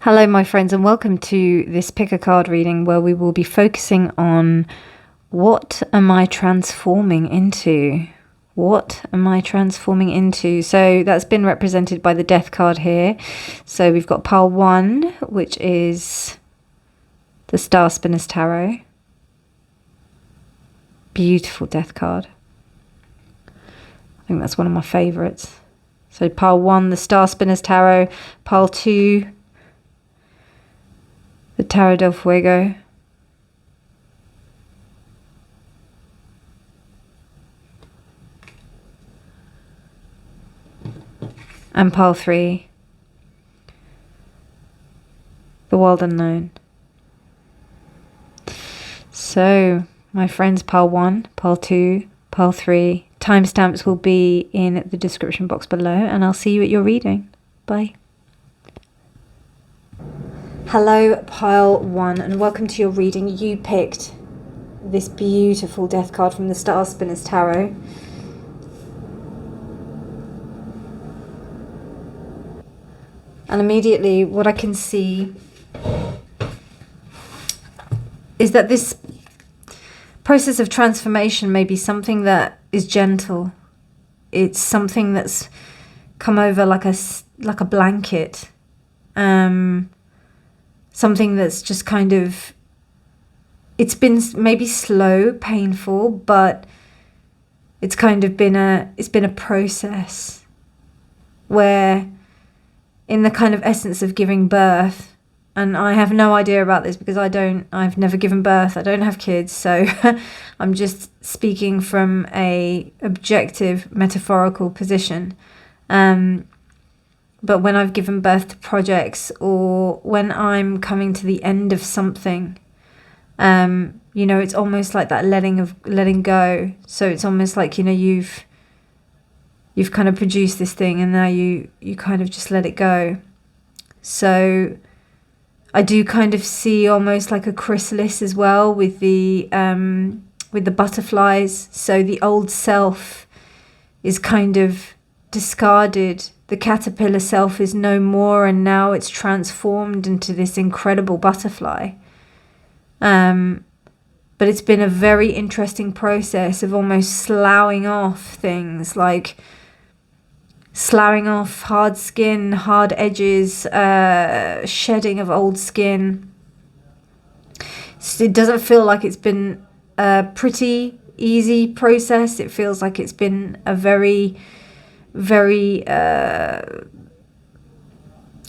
Hello, my friends, and welcome to this pick a card reading where we will be focusing on what am I transforming into? What am I transforming into? So that's been represented by the Death card here. So we've got pile 1, which is the Star Spinner's Tarot. Beautiful Death card. I think that's one of my favourites. So pile 1, the Star Spinner's Tarot. Pile 2, the Tarot del Fuego. And pile 3, the Wild Unknown. So, my friends, pile 1, pile 2, pile 3. Timestamps will be in the description box below, and I'll see you at your reading. Bye. Hello, pile 1, and welcome to your reading. You picked this beautiful Death card from the Star Spinner's Tarot. And immediately what I can see is that this process of transformation may be something that is gentle. It's something that's come over like a blanket. Something that's just kind of, it's been maybe slow, painful, but it's kind of been a process where, in the kind of essence of giving birth, and I have no idea about this because I've never given birth, I don't have kids, so I'm just speaking from a objective, metaphorical position. But when I've given birth to projects, or when I'm coming to the end of something, it's almost like that letting go. So it's almost like, you've kind of produced this thing and now you kind of just let it go. So I do kind of see almost like a chrysalis as well with the butterflies. So the old self is kind of discarded. The caterpillar self is no more, and now it's transformed into this incredible butterfly. But it's been a very interesting process of almost sloughing off things, like sloughing off hard skin, hard edges, shedding of old skin. So it doesn't feel like it's been a pretty easy process. It feels like it's been a very, very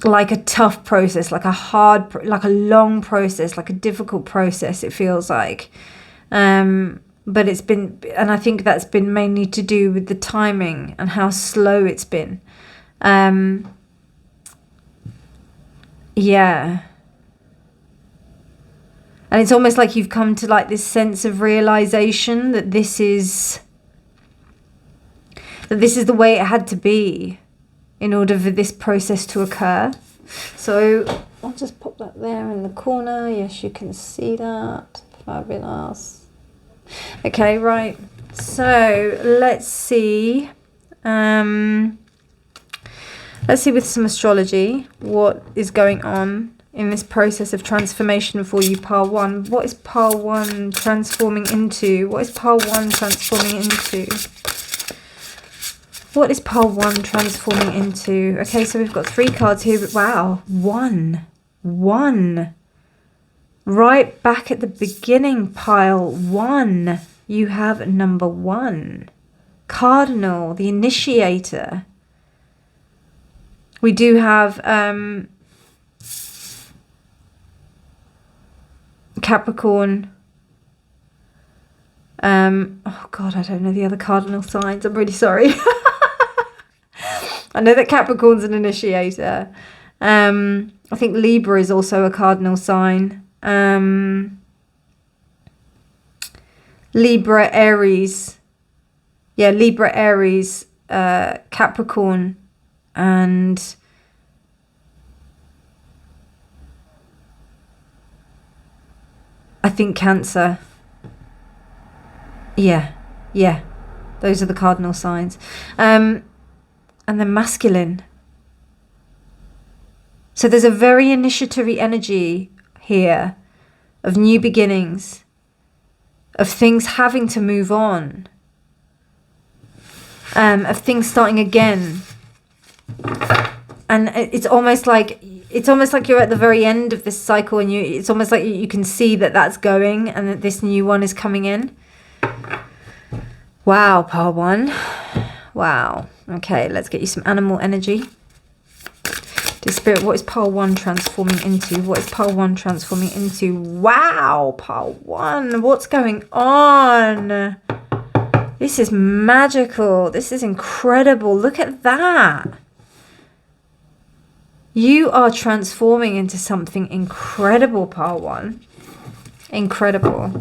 like a tough process, like a long process, like a difficult process, it feels like. But it's been, and I think that's been mainly to do with the timing and how slow it's been. Yeah. And it's almost like you've come to like this sense of realization that this is the way it had to be in order for this process to occur. So I'll just pop that there in the corner. Yes, you can see that. Fabulous. Okay, right. So let's see. Let's see with some astrology what is going on in this process of transformation for you, pile 1. What is pile 1 transforming into? What is pile 1 transforming into? What is pile 1 transforming into? Okay, so we've got 3 cards here. But wow, 1. Right back at the beginning, pile 1. You have number 1. Cardinal, the initiator. We do have Capricorn. Oh God, I don't know the other cardinal signs. I'm really sorry. I know that Capricorn's an initiator. I think Libra is also a cardinal sign. Libra, Aries. Yeah, Libra, Aries, Capricorn, and I think Cancer. Yeah. Those are the cardinal signs. And then masculine. So there's a very initiatory energy here of new beginnings, of things having to move on, of things starting again. And it's almost like you're at the very end of this cycle, and it's almost like you can see that that's going and that this new one is coming in. Wow, pile 1. Wow. Okay, let's get you some animal energy. Dear Spirit, what is pile 1 transforming into? What is pile 1 transforming into? Wow, pile 1. What's going on? This is magical. This is incredible. Look at that. You are transforming into something incredible, pile 1. Incredible.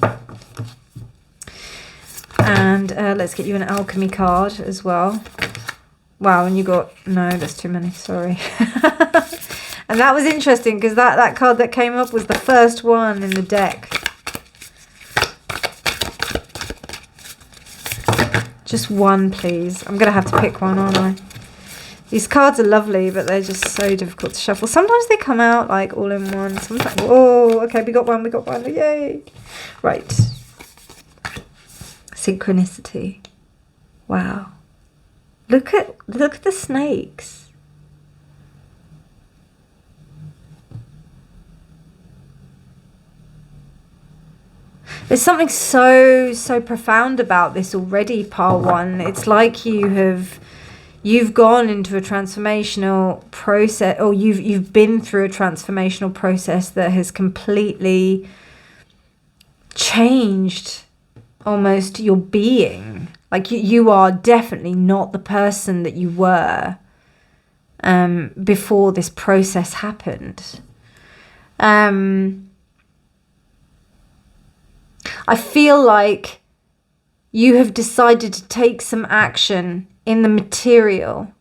And let's get you an alchemy card as well. Wow, and you got... No, that's too many. Sorry. And that was interesting because that card that came up was the first one in the deck. Just one, please. I'm going to have to pick one, aren't I? These cards are lovely, but they're just so difficult to shuffle. Sometimes they come out like all in one. Sometimes, oh, okay, we got one. Yay. Right. Synchronicity. Wow. Look at the snakes. There's something so profound about this already, pile 1. It's like you've gone into a transformational process, or you've been through a transformational process that has completely changed almost your being. Like you are definitely not the person that you were before this process happened. I feel like you have decided to take some action in the material.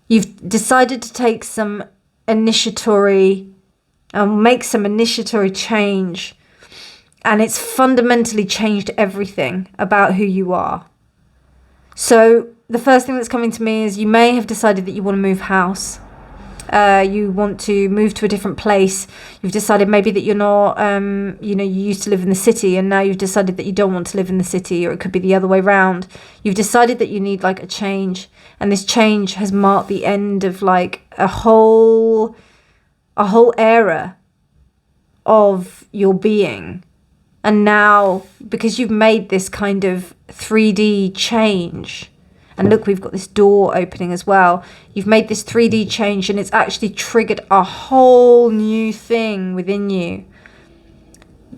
You've decided to take some initiatory, make some initiatory change. And it's fundamentally changed everything about who you are. So the first thing that's coming to me is you may have decided that you want to move house. You want to move to a different place. You've decided maybe that you're not, you used to live in the city and now you've decided that you don't want to live in the city, or it could be the other way around. You've decided that you need like a change, and this change has marked the end of like a whole era of your being. And now, because you've made this kind of 3D change, and look, we've got this door opening as well. You've made this 3D change, and it's actually triggered a whole new thing within you.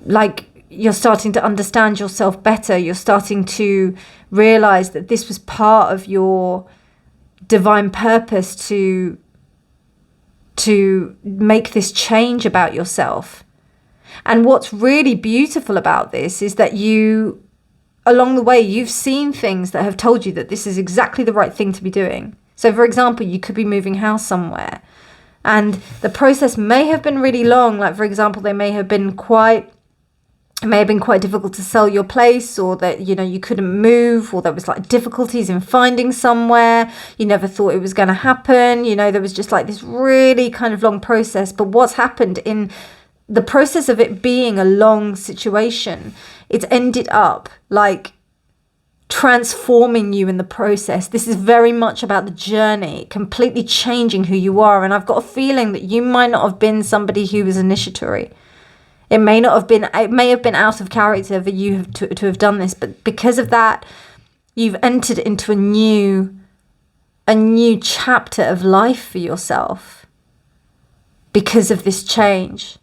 Like, you're starting to understand yourself better. You're starting to realize that this was part of your divine purpose to make this change about yourself. And what's really beautiful about this is that you, along the way, you've seen things that have told you that this is exactly the right thing to be doing. So, for example, you could be moving house somewhere, and the process may have been really long. Like, for example, it may have been quite difficult to sell your place, or that, you couldn't move, or there was like difficulties in finding somewhere. You never thought it was going to happen. There was just like this really kind of long process. But what's happened in the process of it being a long situation, it's ended up like transforming you in the process. This is very much about the journey, completely changing who you are. And I've got a feeling that you might not have been somebody who was initiatory. It may have been out of character for you to have done this, but because of that, you've entered into a new chapter of life for yourself because of this change.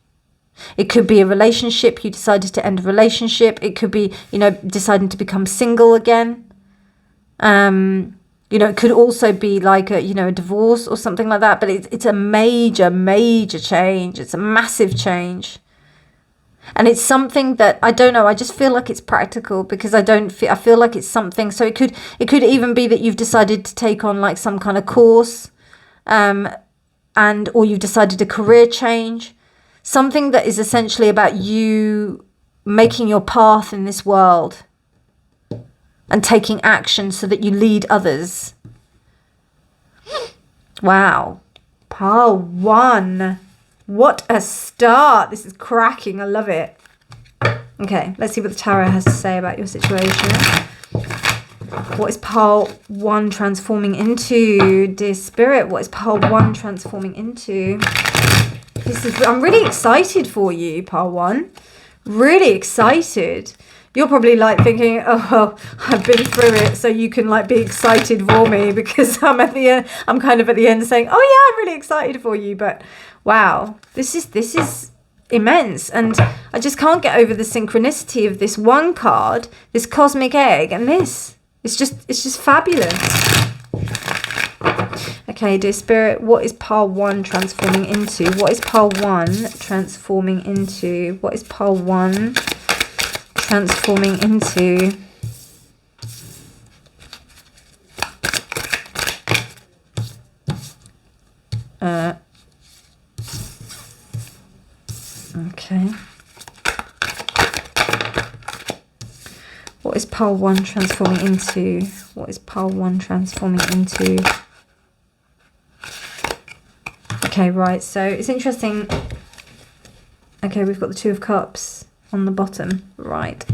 It could be a relationship. You decided to end a relationship. It could be, deciding to become single again. It could also be like a divorce or something like that. But it's a major change. It's a massive change. And it's something that, I don't know, I just feel like it's practical, because I feel like it's something. So it could even be that you've decided to take on like some kind of course, or you've decided a career change. Something that is essentially about you making your path in this world and taking action so that you lead others. Wow. Pile 1. What a start. This is cracking. I love it. Okay, let's see what the tarot has to say about your situation. What is pile 1 transforming into? Dear Spirit, what is pile 1 transforming into? I'm really excited for you, pile 1. Really excited. You're probably like thinking, oh, well, I've been through it, so you can like be excited for me, because I'm at the end. I'm kind of at the end saying, oh yeah, I'm really excited for you. But wow, this is immense, and I just can't get over the synchronicity of this one card, this cosmic egg, and this. It's just fabulous. Okay, dear Spirit, what is pile 1 transforming into? What is pile 1 transforming into? What is pile 1 transforming into? Okay. What is pile 1 transforming into? What is pile 1 transforming into? Okay, right, so it's interesting. Okay, we've got the 2 of Cups on the bottom, right.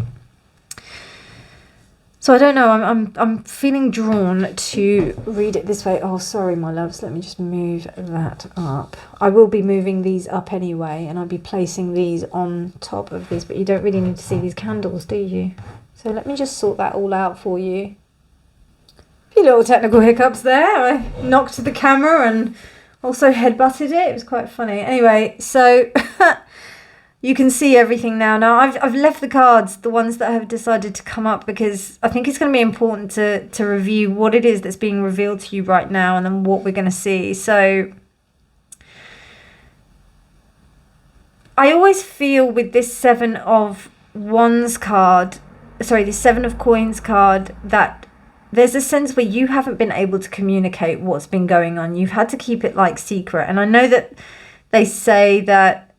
So I don't know, I'm feeling drawn to read it this way. Oh, sorry, my loves, let me just move that up. I will be moving these up anyway, and I'll be placing these on top of these, but you don't really need to see these candles, do you? So let me just sort that all out for you. A few little technical hiccups there. I knocked the camera and also headbutted it. It was quite funny. Anyway, so you can see everything now. Now I've left the cards, the ones that have decided to come up, because I think it's going to be important to review what it is that's being revealed to you right now, and then what we're going to see. So I always feel with this 7 of Wands card, sorry, the 7 of Coins card, that there's a sense where you haven't been able to communicate what's been going on. You've had to keep it like secret. And I know that they say that,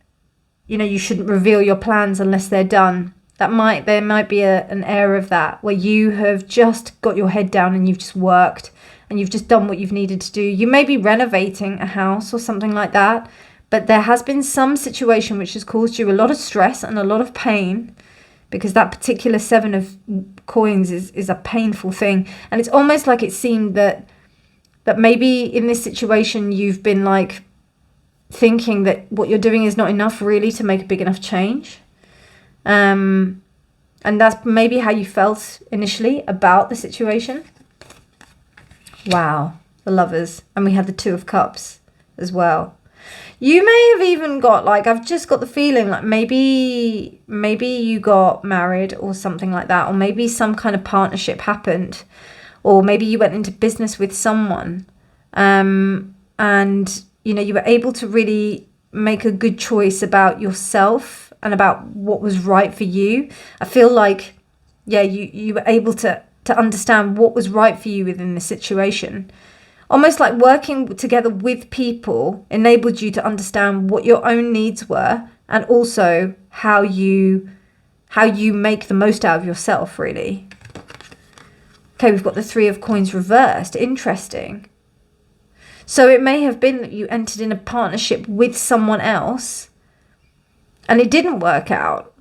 you know, you shouldn't reveal your plans unless they're done. There might be an air of that, where you have just got your head down and you've just worked and you've just done what you've needed to do. You may be renovating a house or something like that, but there has been some situation which has caused you a lot of stress and a lot of pain, because that particular 7 of Coins is a painful thing. And it's almost like it seemed that maybe in this situation you've been like thinking that what you're doing is not enough really to make a big enough change. And that's maybe how you felt initially about the situation. Wow, the Lovers. And we had the 2 of Cups as well. You may have even got, like, I've just got the feeling like maybe you got married or something like that, or maybe some kind of partnership happened, or maybe you went into business with someone, and, you know, you were able to really make a good choice about yourself and about what was right for you. I feel like, yeah, you were able to understand what was right for you within the situation. Almost like working together with people enabled you to understand what your own needs were, and also how you make the most out of yourself, really. Okay, we've got the 3 of Coins reversed. Interesting. So it may have been that you entered in a partnership with someone else and it didn't work out.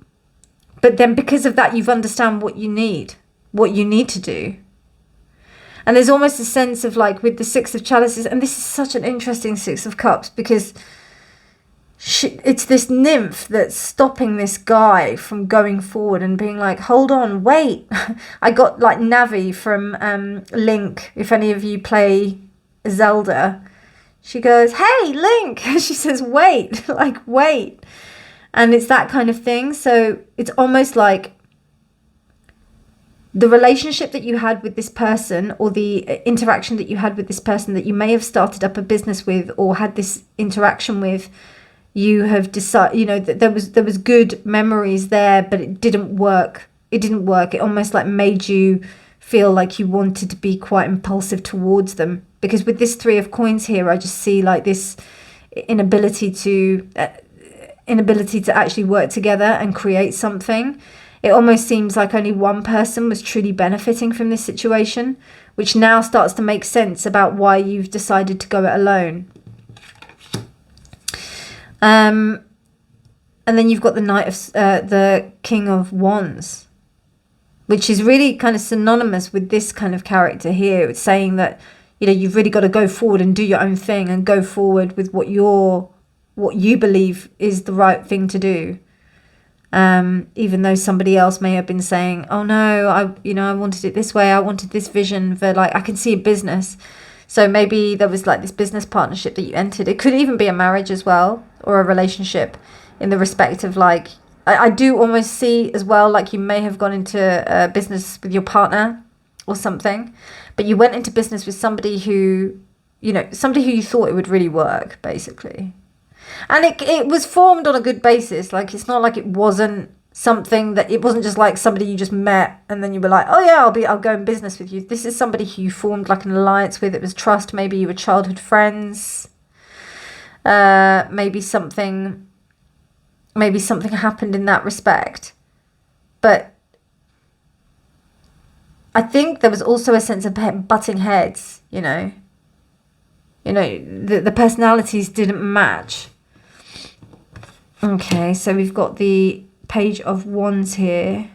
But then because of that, you've understand what you need to do. And there's almost a sense of like with the 6 of Chalices, and this is such an interesting 6 of Cups, because it's this nymph that's stopping this guy from going forward and being like, hold on, wait. I got like Navi from Link, if any of you play Zelda. She goes, hey, Link. She says, wait, like, wait. And it's that kind of thing. So it's almost like the relationship that you had with this person, or the interaction that you had with this person that you may have started up a business with or had this interaction with, you have decided, you know, that there was good memories there, but it didn't work. It almost like made you feel like you wanted to be quite impulsive towards them. Because with this 3 of Coins here, I just see like this inability to actually work together and create something. It almost seems like only one person was truly benefiting from this situation, which now starts to make sense about why you've decided to go it alone. And then you've got the Knight of the King of Wands, which is really kind of synonymous with this kind of character here. It's saying that, you know, you've really got to go forward and do your own thing and go forward with what you believe is the right thing to do. Even though somebody else may have been saying, oh no, I wanted it this way. I wanted this vision for, like, I can see a business. So maybe there was like this business partnership that you entered. It could even be a marriage as well, or a relationship, in the respect of, like, I do almost see as well, like, you may have gone into a business with your partner or something, but you went into business with somebody who, you know, somebody who you thought it would really work, basically. And it was formed on a good basis. Like, it's not like it wasn't something that, it wasn't just like somebody you just met and then you were like, oh yeah, I'll go in business with you. This is somebody who you formed like an alliance with. It was trust. Maybe you were childhood friends. Maybe something happened in that respect. But I think there was also a sense of butting heads, you know. The personalities didn't match. Okay, so we've got the Page of Wands here.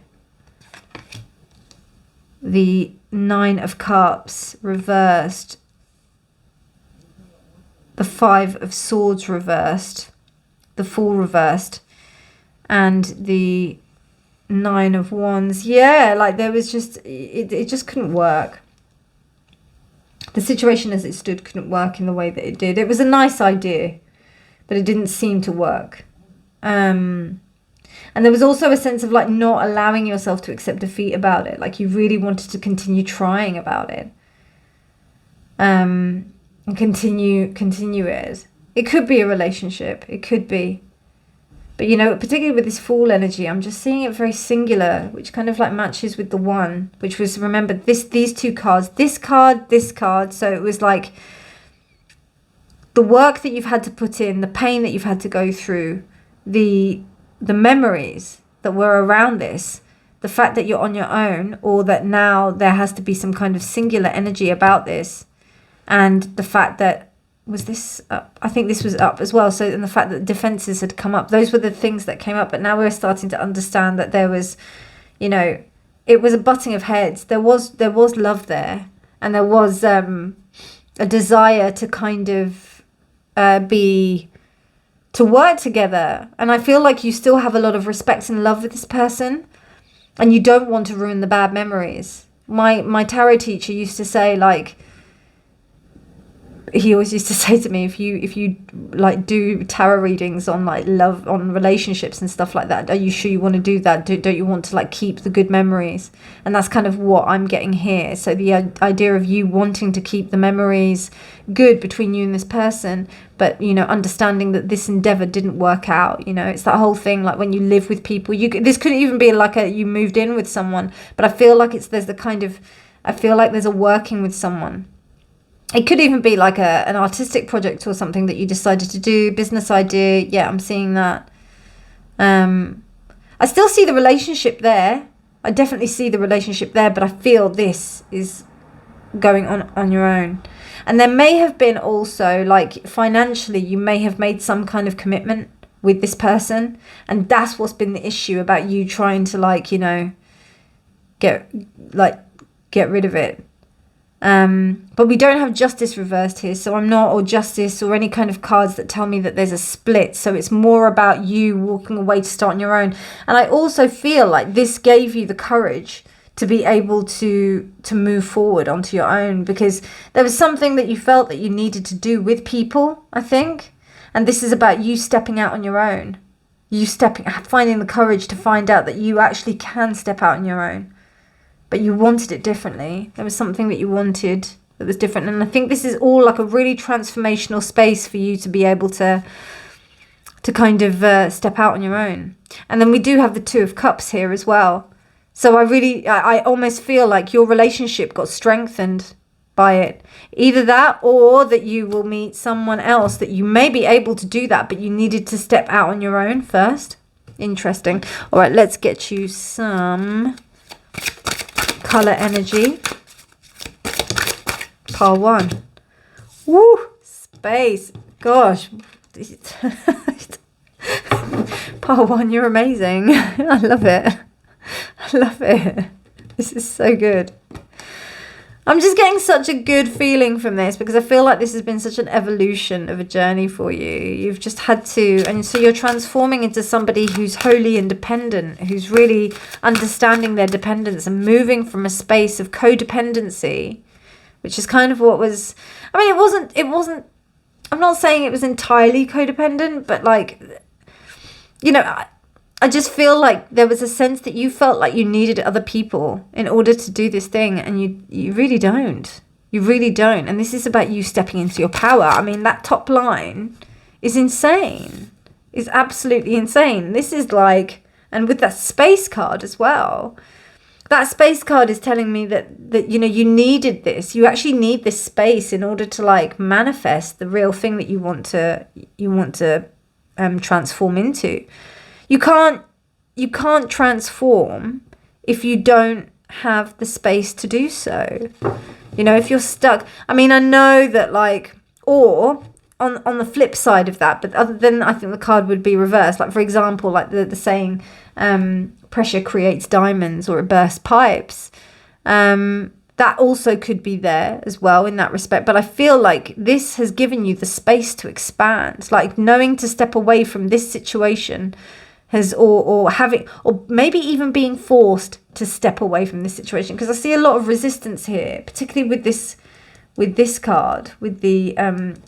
The Nine of Cups reversed. The Five of Swords reversed. The Fool reversed. And the Nine of Wands. Yeah, like there was just, it just couldn't work. The situation as it stood couldn't work in the way that it did. It was a nice idea, but it didn't seem to work. And there was also a sense of, like, not allowing yourself to accept defeat about it. Like, you really wanted to continue trying about it. And continue it. It could be a relationship. It could be. But, you know, particularly with this Fool energy, I'm just seeing it very singular, which kind of like matches with the one, which was, remember, these two cards, this card, this card. So it was like the work that you've had to put in, the pain that you've had to go through, the memories that were around this, the fact that you're on your own, or that now there has to be some kind of singular energy about this, and the fact that, was this up? I think this was up as well. So, and the fact that defenses had come up, those were the things that came up. But now we're starting to understand that there was, you know, it was a butting of heads. There was love there, and there was a desire to kind of to work together. And I feel like you still have a lot of respect and love for this person, and you don't want to ruin the bad memories. My tarot teacher used to say, like, he always used to say to me, if you like do tarot readings on like love, on relationships and stuff like that, are you sure you want to do that? Don't you want to like keep the good memories? And that's kind of what I'm getting here. So the idea of you wanting to keep the memories good between you and this person, but, you know, understanding that this endeavor didn't work out. You know, it's that whole thing, like when you live with people, this could even be like you moved in with someone, but I feel like I feel like there's a working with someone. It could even be like an artistic project or something that you decided to do, business idea. Yeah, I'm seeing that. I still see the relationship there. I definitely see the relationship there, but I feel this is going on your own. And there may have been also, like, financially, you may have made some kind of commitment with this person, and that's what's been the issue about you trying to, like, you know, get rid of it. But we don't have justice reversed here, so I'm not, or justice, or any kind of cards that tell me that there's a split. So it's more about you walking away to start on your own. And I also feel like this gave you the courage to be able to move forward onto your own, because there was something that you felt that you needed to do with people, I think. And this is about you stepping out on your own. Finding the courage to find out that you actually can step out on your own. But you wanted it differently. There was something that you wanted that was different. And I think this is all like a really transformational space for you to be able to kind of step out on your own. And then we do have the Two of Cups here as well. So I almost feel like your relationship got strengthened by it. Either that, or that you will meet someone else that you may be able to do that, but you needed to step out on your own first. Interesting. All right, let's get you some color energy. Pile 1. Woo! Space. Gosh. Part 1, you're amazing. I love it. I love it. This is so good. I'm just getting such a good feeling from this because I feel like this has been such an evolution of a journey for you. You've just had to, and so you're transforming into somebody who's wholly independent, who's really understanding their dependence and moving from a space of codependency, which is kind of what was, I mean, it wasn't, I'm not saying it was entirely codependent, but like, you know, I just feel like there was a sense that you felt like you needed other people in order to do this thing, and you really don't. You really don't. And this is about you stepping into your power. I mean, that top line is insane. It's absolutely insane. This is like, and with that space card as well, that space card is telling me that you know, you needed this. You actually need this space in order to like manifest the real thing that you want to transform into. You can't transform if you don't have the space to do so. You know, if you're stuck. I mean, I know that like, or on the flip side of that, but other than, I think the card would be reversed. Like, for example, like the saying, pressure creates diamonds or it bursts pipes. That also could be there as well in that respect. But I feel like this has given you the space to expand, like knowing to step away from this situation has, or having, or maybe even being forced to step away from this situation. Because I see a lot of resistance here, particularly with this card, with the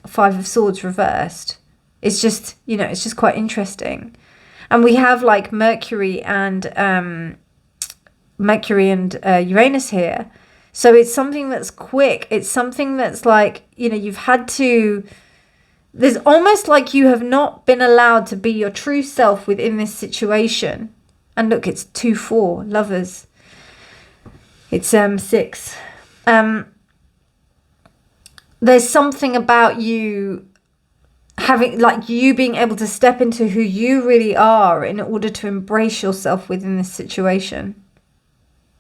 5 of Swords reversed. It's just, you know, it's just quite interesting. And we have like Mercury and Uranus here. So it's something that's quick. It's something that's like, you know, you've had to, there's almost like you have not been allowed to be your true self within this situation. And look, it's 2-4, Lovers. It's 6. There's something about you having, like, you being able to step into who you really are in order to embrace yourself within this situation.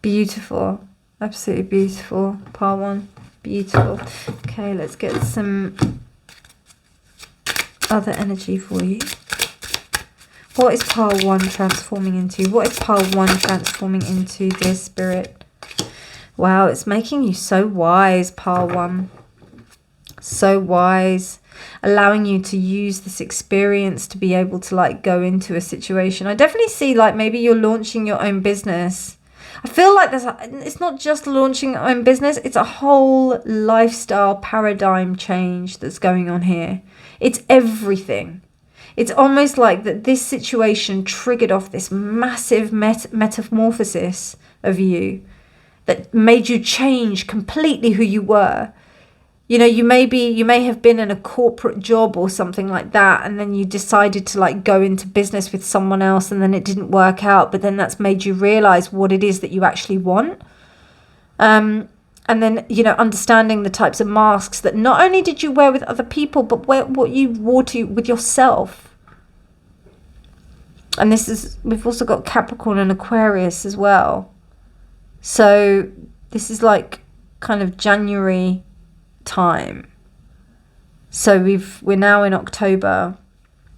Beautiful. Absolutely beautiful. Part 1. Beautiful. Okay, let's get some other energy for you. What is pile 1 transforming into? What is pile 1 transforming into, dear Spirit? Wow, it's making you so wise, pile 1. So wise. Allowing you to use this experience to be able to like go into a situation. I definitely see like maybe you're launching your own business. I feel like it's not just launching your own business. It's a whole lifestyle paradigm change that's going on here. It's everything. It's almost like that this situation triggered off this massive metamorphosis of you that made you change completely who you were. You know, you may have been in a corporate job or something like that, and then you decided to like go into business with someone else, and then it didn't work out, but then that's made you realize what it is that you actually want. And then, you know, understanding the types of masks that not only did you wear with other people, but what you wore with yourself. And we've also got Capricorn and Aquarius as well. So this is like kind of January time. So we're now in October,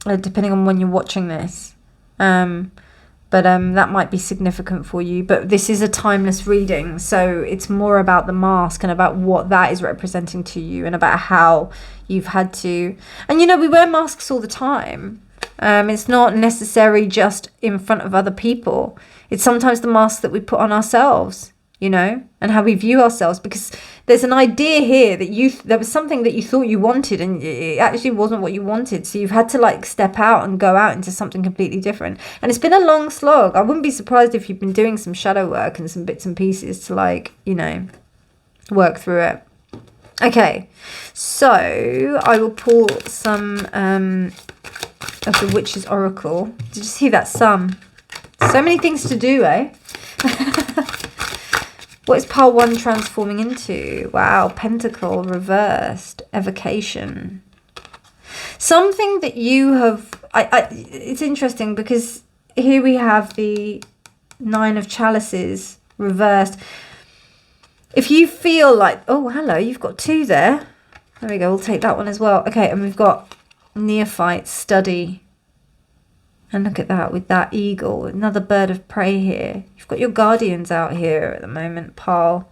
depending on when you're watching this. But that might be significant for you. But this is a timeless reading, so it's more about the mask and about what that is representing to you, and about how you've had to. And you know, we wear masks all the time. It's not necessary just in front of other people. It's sometimes the mask that we put on ourselves, you know, and how we view ourselves, because there's an idea here that there was something that you thought you wanted and it actually wasn't what you wanted. So you've had to like step out and go out into something completely different. And it's been a long slog. I wouldn't be surprised if you've been doing some shadow work and some bits and pieces to like, you know, work through it. Okay, so I will pull some of the Witch's Oracle. Did you see that sum? So many things to do, eh? What is pile 1 transforming into? Wow, Pentacle reversed, evocation. Something that you have... it's interesting because here we have the 9 of Chalices reversed. If you feel like... Oh, hello, you've got 2 there. There we go, we'll take that one as well. Okay, and we've got Neophyte, Study. And look at that, with that eagle, another bird of prey here. You've got your guardians out here at the moment, pile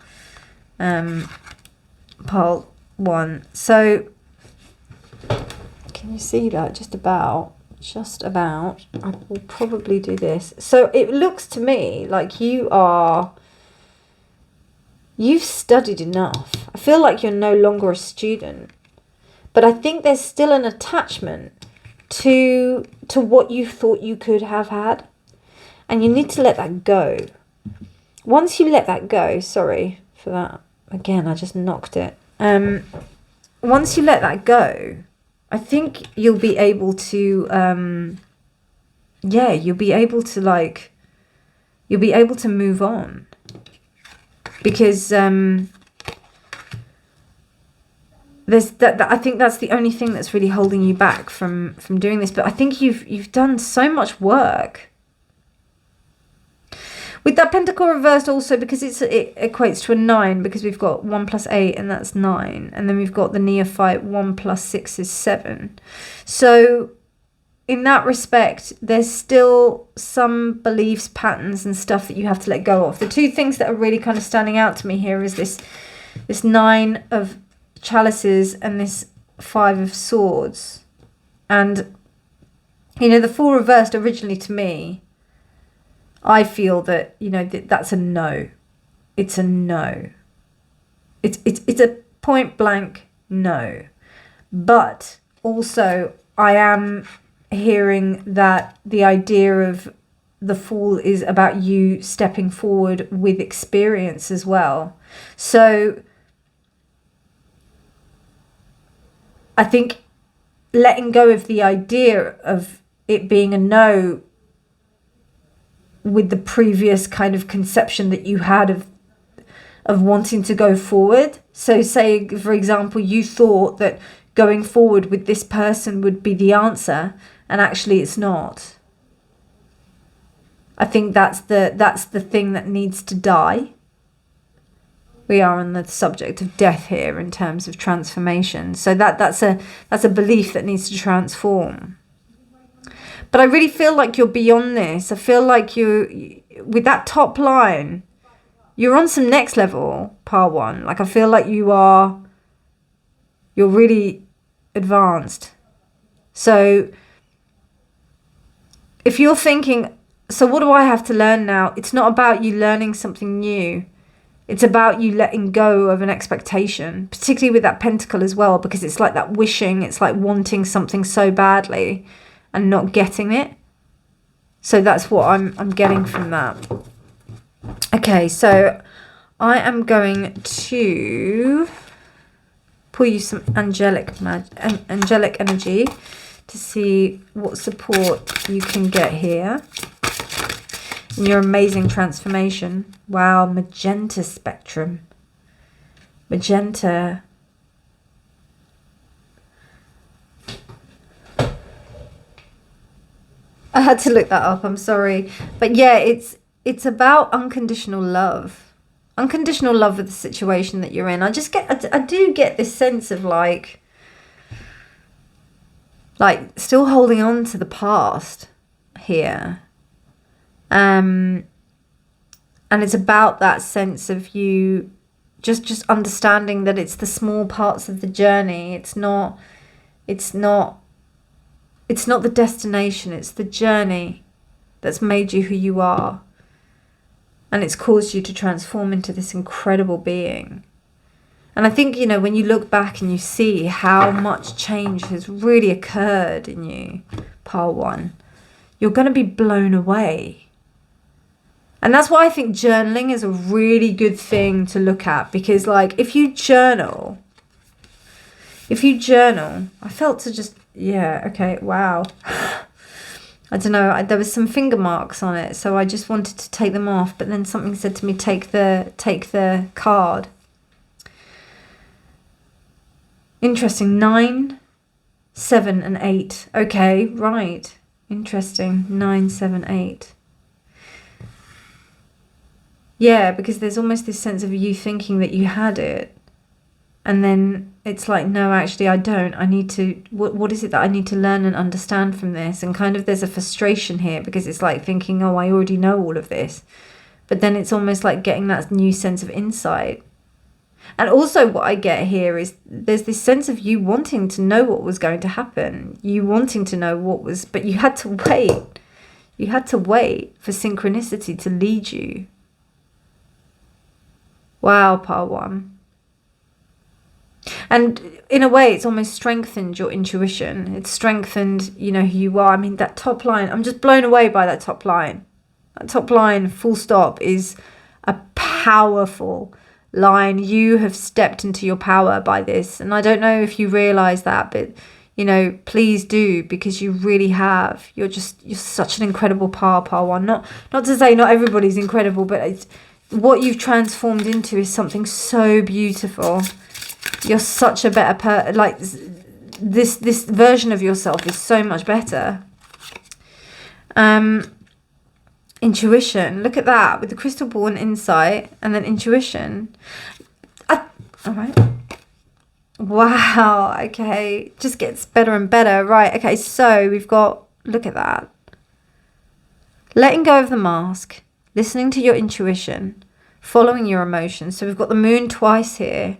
1. So, can you see that? Just about. I will probably do this. So it looks to me like you've studied enough. I feel like you're no longer a student. But I think there's still an attachment to what you thought you could have had. And you need to let that go. Once you let that go, sorry for that. Again, I just knocked it. Once you let that go, I think you'll be able to, you'll be able to move on. Because there's that I think that's the only thing that's really holding you back from doing this. But I think you've done so much work with that pentacle reversed, also because it equates to a 9, because we've got 1 plus 8 and that's 9, and then we've got the neophyte 1 plus 6 is 7. So in that respect, there's still some beliefs, patterns and stuff that you have to let go of. The two things that are really kind of standing out to me here is this 9 of chalices and this 5 of swords. And the 4 reversed originally, to me, I feel that that's a no. It's a no. It's a point blank no. But also I am hearing that the idea of the Fool is about you stepping forward with experience as well. So I think letting go of the idea of it being a no with the previous kind of conception that you had of wanting to go forward. So say, for example, you thought that going forward with this person would be the answer, and actually it's not. I think that's the thing that needs to die. We are on the subject of death here in terms of transformation. So that's a belief that needs to transform. But I really feel like you're beyond this. I feel like with that top line, you're on some next level, par 1. Like I feel like you're really advanced. So if you're thinking, so what do I have to learn now? It's not about you learning something new. It's about you letting go of an expectation, particularly with that pentacle as well, because it's like that wishing, it's like wanting something so badly and not getting it. So that's what I'm getting from that. Okay, so I am going to pull you some angelic energy to see what support you can get here in your amazing transformation. Wow, magenta spectrum. Magenta. I had to look that up, I'm sorry. But yeah, it's about unconditional love. Unconditional love with the situation that you're in. I do get this sense of like still holding on to the past here. And it's about that sense of you just understanding that it's the small parts of the journey. It's not the destination, it's the journey that's made you who you are. And it's caused you to transform into this incredible being. And I think, when you look back and you see how much change has really occurred in you, part 1, you're going to be blown away. And that's why I think journaling is a really good thing to look at. Because, if you journal, I felt to just, wow. I don't know, there was some finger marks on it, so I just wanted to take them off, but then something said to me, take the card. Interesting. 9, 7 and 8. Okay, right. Interesting. 9, 7, 8. Yeah, because there's almost this sense of you thinking that you had it. And then it's like, no, actually, I don't. I need to, what is it that I need to learn and understand from this? And kind of there's a frustration here because it's like thinking, oh, I already know all of this. But then it's almost like getting that new sense of insight. And also what I get here is there's this sense of you wanting to know what was going to happen. You wanting to know what was, but you had to wait. You had to wait for synchronicity to lead you. Wow, pile one. And in a way, it's almost strengthened your intuition. It's strengthened, you know, who you are. I mean, that top line, I'm just blown away by that top line. That top line, full stop, is a powerful line. You have stepped into your power by this. And I don't know if you realize that, but, you know, please do, because you really have. You're such an incredible pile one. Not to say not everybody's incredible, but it's, what you've transformed into is something so beautiful. You're such a better like this version of yourself is so much better. Intuition, look at that, with the crystal ball and insight, and then intuition. All right. Wow. Okay, just gets better and better. Right. Okay, so we've got, look at that, letting go of the mask, listening to your intuition, following your emotions. So we've got the moon twice here.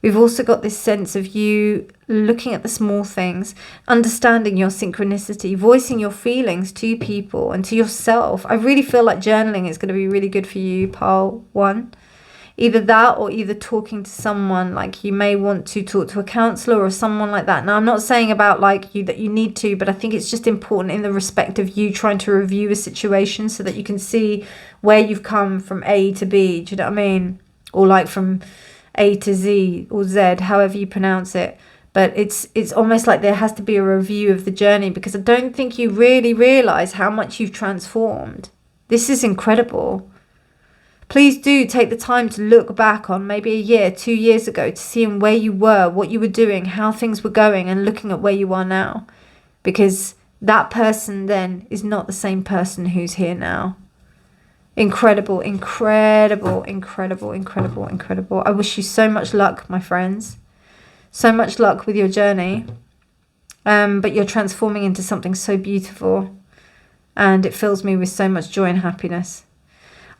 We've also got this sense of you looking at the small things, understanding your synchronicity, voicing your feelings to people and to yourself. I really feel like journaling is going to be really good for you, pile one. Either that or either talking to someone, like you may want to talk to a counselor or someone like that. Now, I'm not saying about like you that you need to, but I think it's just important in the respect of you trying to review a situation so that you can see where you've come from A to B. Do you know what I mean? Or like from A to Z or Z, however you pronounce it. But it's almost like there has to be a review of the journey, because I don't think you really realize how much you've transformed. This is incredible. Please do take the time to look back on maybe a year, 2 years ago, to see where you were, what you were doing, how things were going, and looking at where you are now. Because that person then is not the same person who's here now. Incredible, incredible, incredible, incredible, incredible. I wish you so much luck, my friends. So much luck with your journey. But you're transforming into something so beautiful. And it fills me with so much joy and happiness.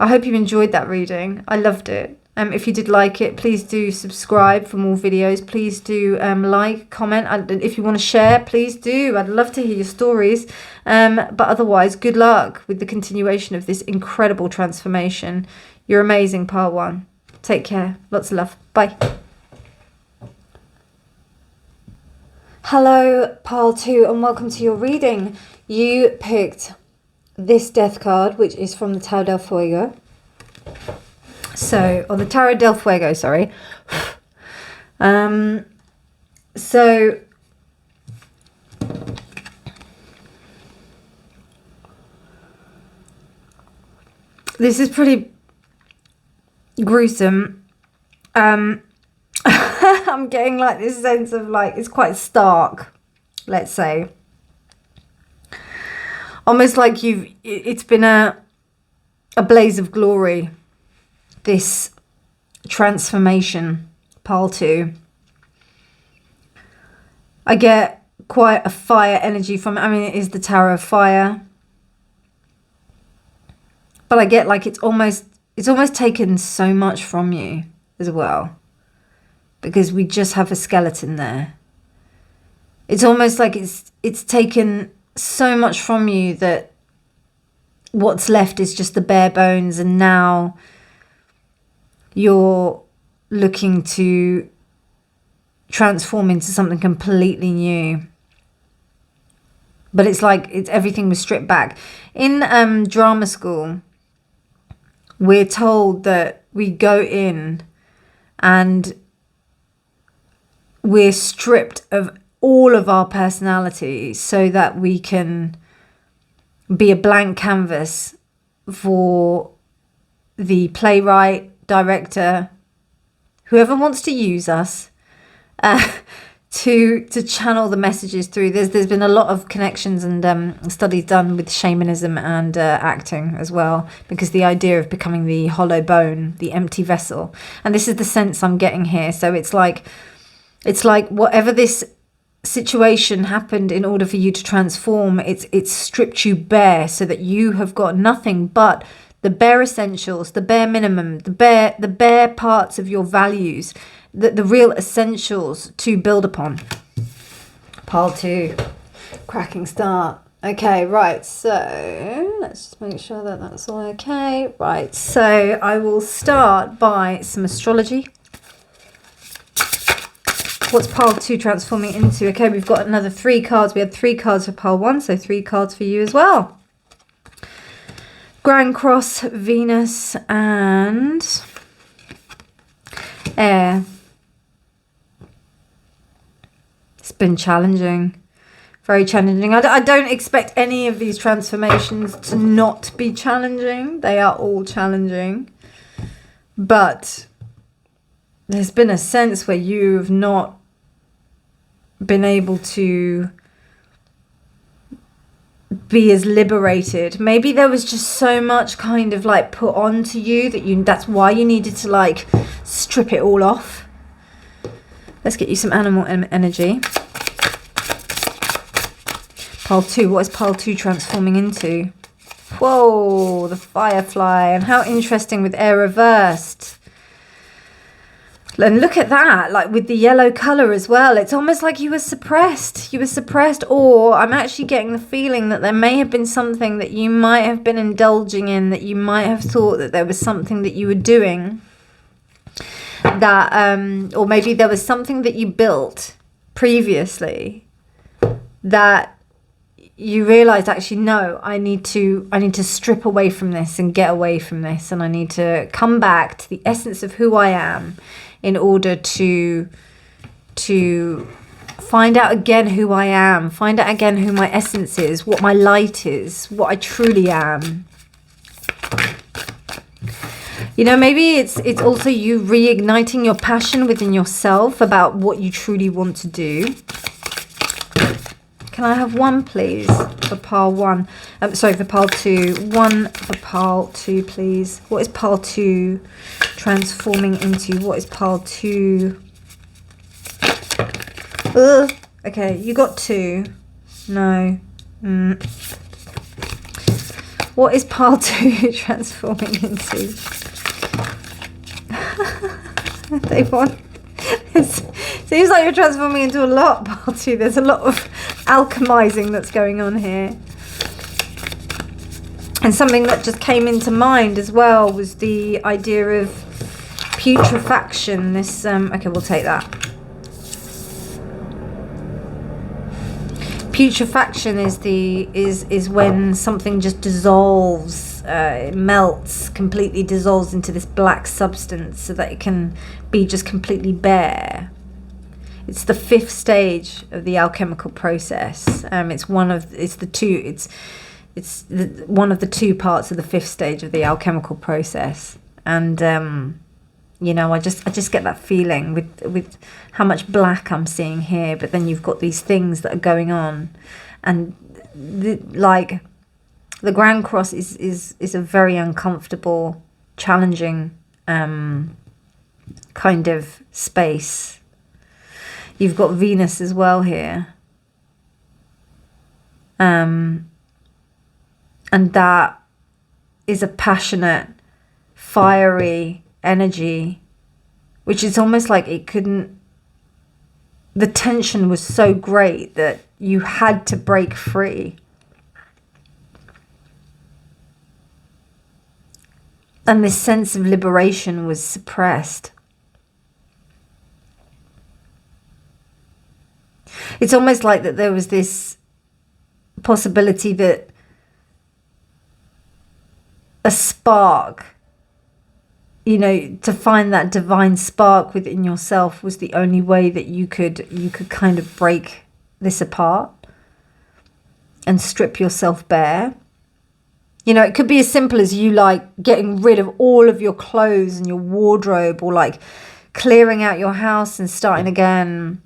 I hope you enjoyed that reading. I loved it. If you did like it, please do subscribe for more videos. Please do like, comment. And if you want to share, please do. I'd love to hear your stories. But otherwise, good luck with the continuation of this incredible transformation. You're amazing, pile one. Take care. Lots of love. Bye. Hello, pile two, and welcome to your reading. You picked this death card, which is from the Tarot del Fuego. So, or the Tarot del Fuego, sorry. So this is pretty gruesome. I'm getting like this sense of like, it's quite stark, let's say. Almost like it's been a blaze of glory, this transformation, pile two. I get quite a fire energy from it. I mean, it is the Tarot of Fire. But I get like it's almost taken so much from you as well. Because we just have a skeleton there. It's almost like it's taken so much from you that what's left is just the bare bones, and now you're looking to transform into something completely new. But it's like everything was stripped back. In drama school, we're told that we go in and we're stripped of all of our personality so that we can be a blank canvas for the playwright, director, whoever wants to use us, to channel the messages through. There's been a lot of connections and studies done with shamanism and acting as well, because the idea of becoming the hollow bone, the empty vessel, and this is the sense I'm getting here. So it's like whatever this situation happened, in order for you to transform, it's stripped you bare, so that you have got nothing but the bare essentials, the bare minimum, the bare parts of your values, the real essentials to build upon. Pile 2, cracking start. Okay, right, so let's just make sure that that's all okay. Right, so I will start by some astrology. What's pile 2 transforming into? Okay, we've got another 3 cards. We had 3 cards for pile 1, so 3 cards for you as well. Grand Cross, Venus, and air. It's been challenging, very challenging. I don't expect any of these transformations to not be challenging. They are all challenging. But there's been a sense where you've not been able to be as liberated. Maybe there was just so much kind of like put onto you that's why you needed to like strip it all off. Let's get you some animal energy. Pile 2, what is pile 2 transforming into? Whoa, the firefly. And how interesting with air reversed. And look at that, like with the yellow colour as well. It's almost like you were suppressed. You were suppressed, or I'm actually getting the feeling that there may have been something that you might have been indulging in, that you might have thought that there was something that you were doing, that or maybe there was something that you built previously that you realized, actually, no, I need to strip away from this and get away from this, and I need to come back to the essence of who I am, in order to find out again who I am, find out again who my essence is, what my light is, what I truly am. You know, maybe it's also you reigniting your passion within yourself about what you truly want to do. Can I have 1, please, for pile 1? Sorry, for pile 2. 1 for pile 2, please. What is pile 2 transforming into? What is pile 2? Ugh. Okay, you got 2. No. What is pile 2 transforming into? They want... It seems like you're transforming into a lot, pile 2. There's a lot of alchemizing that's going on here. And something that just came into mind as well was the idea of putrefaction. This okay, we'll take that. Putrefaction is when something just dissolves, it melts, completely dissolves into this black substance, so that it can be just completely bare. It's the 5th stage of the alchemical process. It's one of the 2 parts of the 5th stage of the alchemical process. And you know, I just get that feeling with how much black I'm seeing here. But then you've got these things that are going on, and the Grand Cross is a very uncomfortable, challenging kind of space. You've got Venus as well here. And that is a passionate, fiery energy, which is almost like it couldn't... The tension was so great that you had to break free. And this sense of liberation was suppressed. It's almost like that there was this possibility that a spark, you know, to find that divine spark within yourself was the only way that you could kind of break this apart and strip yourself bare. You know, it could be as simple as you like getting rid of all of your clothes and your wardrobe, or like clearing out your house and starting again.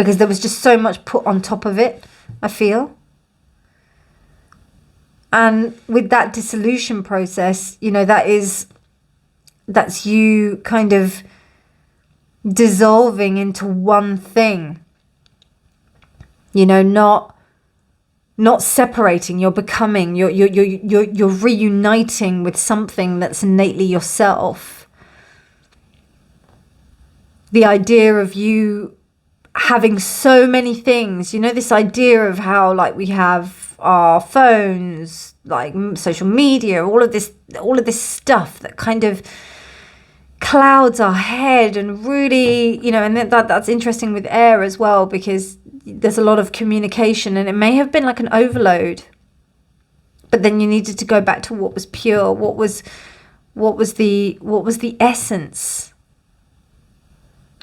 because there was just so much put on top of it, I feel. And with that dissolution process, you know, that's you kind of dissolving into one thing, you know, not separating. You're becoming, you're reuniting with something that's innately yourself. The idea of you having so many things, you know, this idea of how, like, we have our phones, like social media, all of this stuff that kind of clouds our head, and really, you know, and that's interesting with air as well, because there's a lot of communication, and it may have been like an overload, but then you needed to go back to what was pure, what was the essence.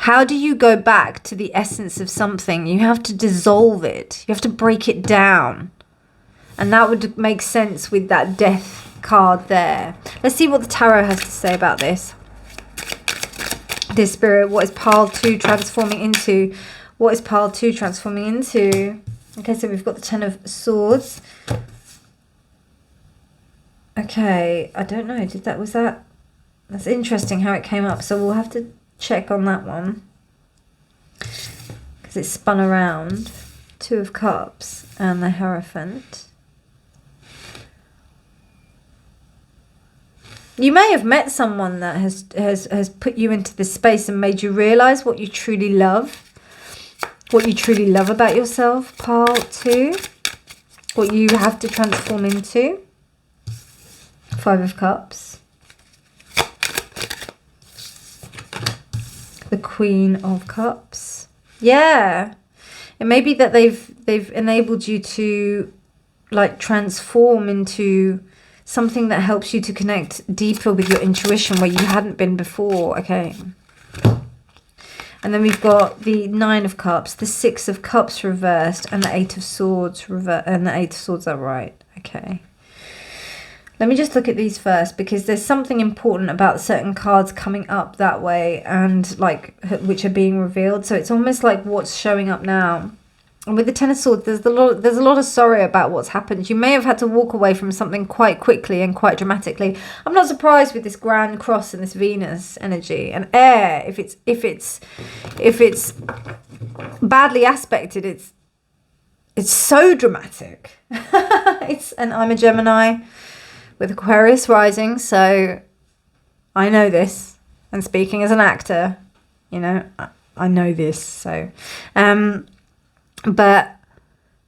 How do you go back to the essence of something? You have to dissolve it. You have to break it down. And that would make sense with that death card there. Let's see what the tarot has to say about this. Dear Spirit, what is pile 2 transforming into? What is pile 2 transforming into? Okay, so we've got the 10 of Swords. Okay, I don't know. That's interesting how it came up. So we'll have to check on that one, because it spun around. 2 of Cups and the Hierophant. You may have met someone that has put you into this space and made you realize what you truly love, about yourself. Pile 2, what you have to transform into. 5 of Cups. The Queen of Cups. Yeah. It may be that they've enabled you to, like, transform into something that helps you to connect deeper with your intuition where you hadn't been before. Okay. And then we've got the 9 of Cups, the 6 of Cups reversed, and the 8 of Swords reversed, and the 8 of Swords are right. Okay. Let me just look at these first, because there's something important about certain cards coming up that way, and like which are being revealed. So it's almost like what's showing up now. And with the 10 of Swords, there's a lot of sorrow about what's happened. You may have had to walk away from something quite quickly and quite dramatically. I'm not surprised with this Grand Cross and this Venus energy and air. If it's badly aspected, it's so dramatic. And I'm a Gemini with Aquarius rising, so I know this. And speaking as an actor, you know, I know this. So, but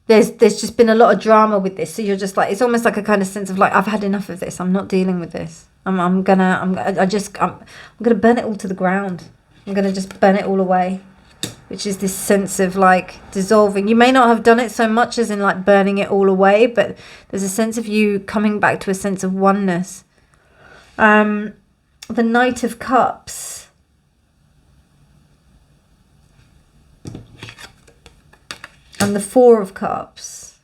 there's just been a lot of drama with this. So you're just like, it's almost like a kind of sense of like, I've had enough of this. I'm not dealing with this. I'm gonna burn it all to the ground. I'm gonna just burn it all away. Which is this sense of like dissolving. You may not have done it so much as in like burning it all away, but there's a sense of you coming back to a sense of oneness. The Knight of Cups. And the 4 of Cups.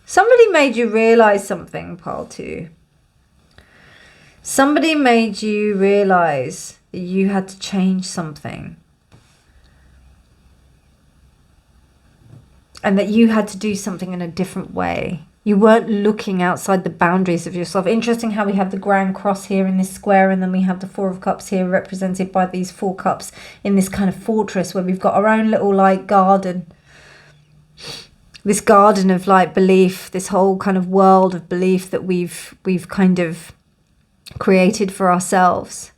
Somebody made you realize something, pile 2. Somebody made you realize that you had to change something. And that you had to do something in a different way. You weren't looking outside the boundaries of yourself. Interesting how we have the Grand Cross here in this square, and then we have the 4 of Cups here represented by these 4 cups in this kind of fortress where we've got our own little like garden. This garden of like belief, this whole kind of world of belief that we've kind of created for ourselves.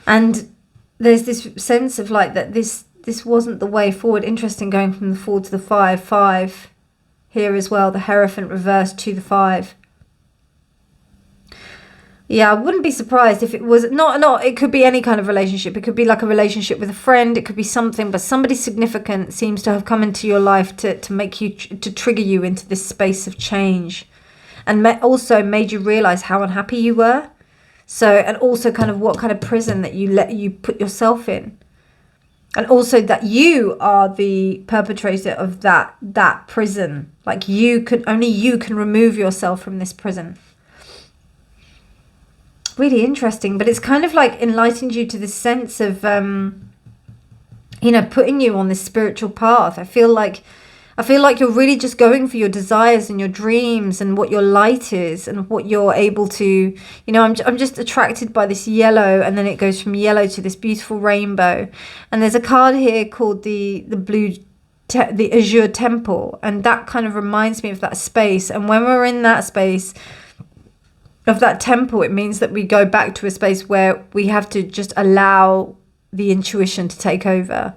And there's this sense of like that this wasn't the way forward. Interesting, going from the 4 to the 5 here as well, the Hierophant reversed to the 5. Yeah, I wouldn't be surprised if it was not it could be any kind of relationship. It could be like a relationship with a friend, it could be something, but somebody significant seems to have come into your life to make you, to trigger you into this space of change. And also made you realize how unhappy you were. So, and also kind of what kind of prison that you put yourself in. And also that you are the perpetrator of that prison. Like only you can remove yourself from this prison. really interesting. But it's kind of like enlightened you to this sense of, you know, putting you on this spiritual path. I feel like you're really just going for your desires and your dreams and what your light is and what you're able to, you know, I'm just attracted by this yellow, and then it goes from yellow to this beautiful rainbow. And there's a card here called the Azure Temple, and that kind of reminds me of that space. And when we're in that space of that temple, it means that we go back to a space where we have to just allow the intuition to take over.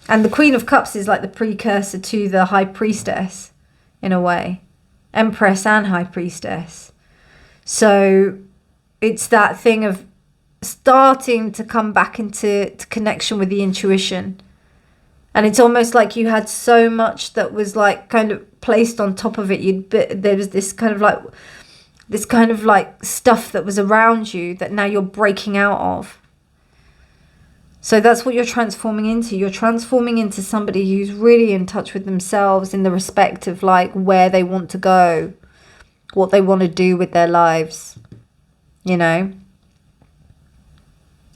And the Queen of Cups is like the precursor to the High Priestess, in a way. Empress and High Priestess. So it's that thing of starting to come back into connection with the intuition. And it's almost like you had so much that was like kind of placed on top of it. There was this kind of like stuff that was around you that now you're breaking out of. So that's what you're transforming into. You're transforming into somebody who's really in touch with themselves in the respect of like where they want to go, what they want to do with their lives, you know.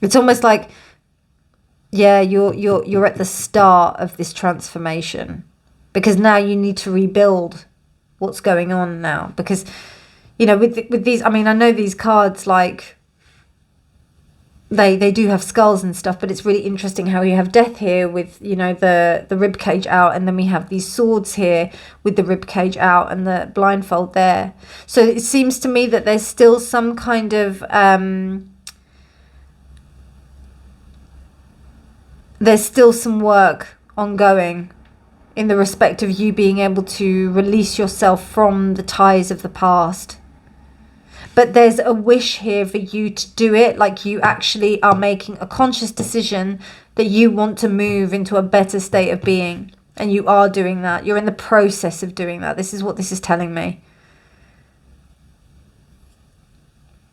It's almost like, yeah, you're at the start of this transformation, because now you need to rebuild what's going on now. Because, you know, with these, I mean, I know these cards, like, they do have skulls and stuff, but it's really interesting how you have death here with, you know, the rib cage out, and then we have these swords here with the rib cage out and the blindfold there. So it seems to me that there's still some kind of there's still some work ongoing in the respect of you being able to release yourself from the ties of the past. But there's a wish here for you to do it, like you actually are making a conscious decision that you want to move into a better state of being. And you are doing that. You're in the process of doing that. This is what this is telling me.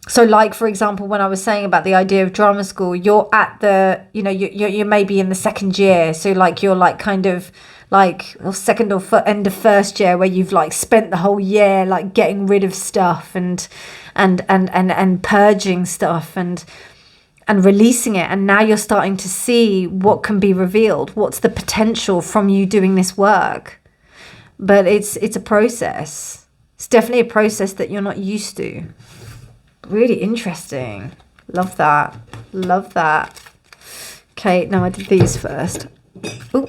So like, for example, when I was saying about the idea of drama school, you're at the, you know, you're maybe in the second year. So like you're like kind of like second or end of first year, where you've like spent the whole year like getting rid of stuff and purging stuff and releasing it. And now you're starting to see what can be revealed. What's the potential from you doing this work? But it's a process. It's definitely a process that you're not used to. Really interesting. Love that. Love that. Okay, now I did these first. Ooh.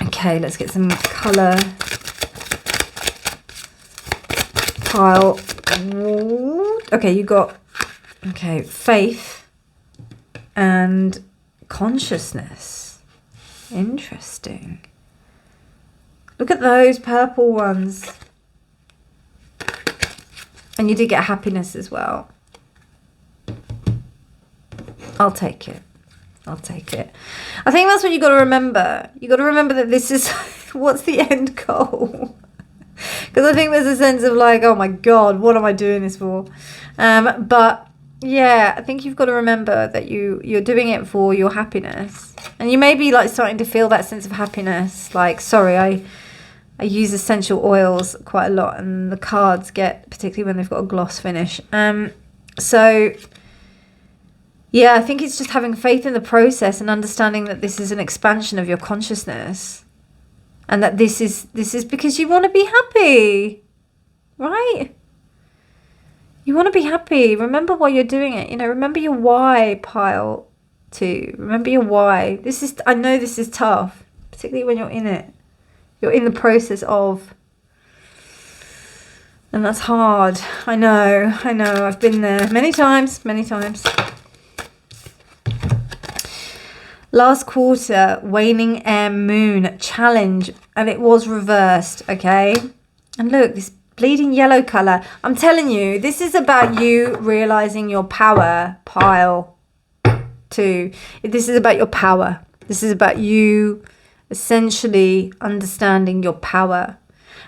Okay, let's get some colour. Pile. Okay, you got, okay, faith and consciousness. Interesting. Look at those purple ones. And you did get happiness as well. I'll take it. I'll take it. I think that's what you got to remember. You got to remember that this is what's the end goal. Because I think there's a sense of like, oh my God, what am I doing this for? But yeah, I think you've got to remember that you're doing it for your happiness. And you may be like starting to feel that sense of happiness. Like, sorry, I use essential oils quite a lot, and the cards get, particularly when they've got a gloss finish. So yeah, I think it's just having faith in the process and understanding that this is an expansion of your consciousness, and that this is because you want to be happy, right? You want to be happy. Remember why you're doing it. You know, remember your why, pile 2. Remember your why. I know this is tough, particularly when you're in it. You're in the process of, and that's hard. I know. I've been there many times. Last quarter, waning air moon challenge, and it was reversed, okay? And look, this bleeding yellow colour. I'm telling you, this is about you realising your power, pile 2. This is about your power. This is about you essentially understanding your power.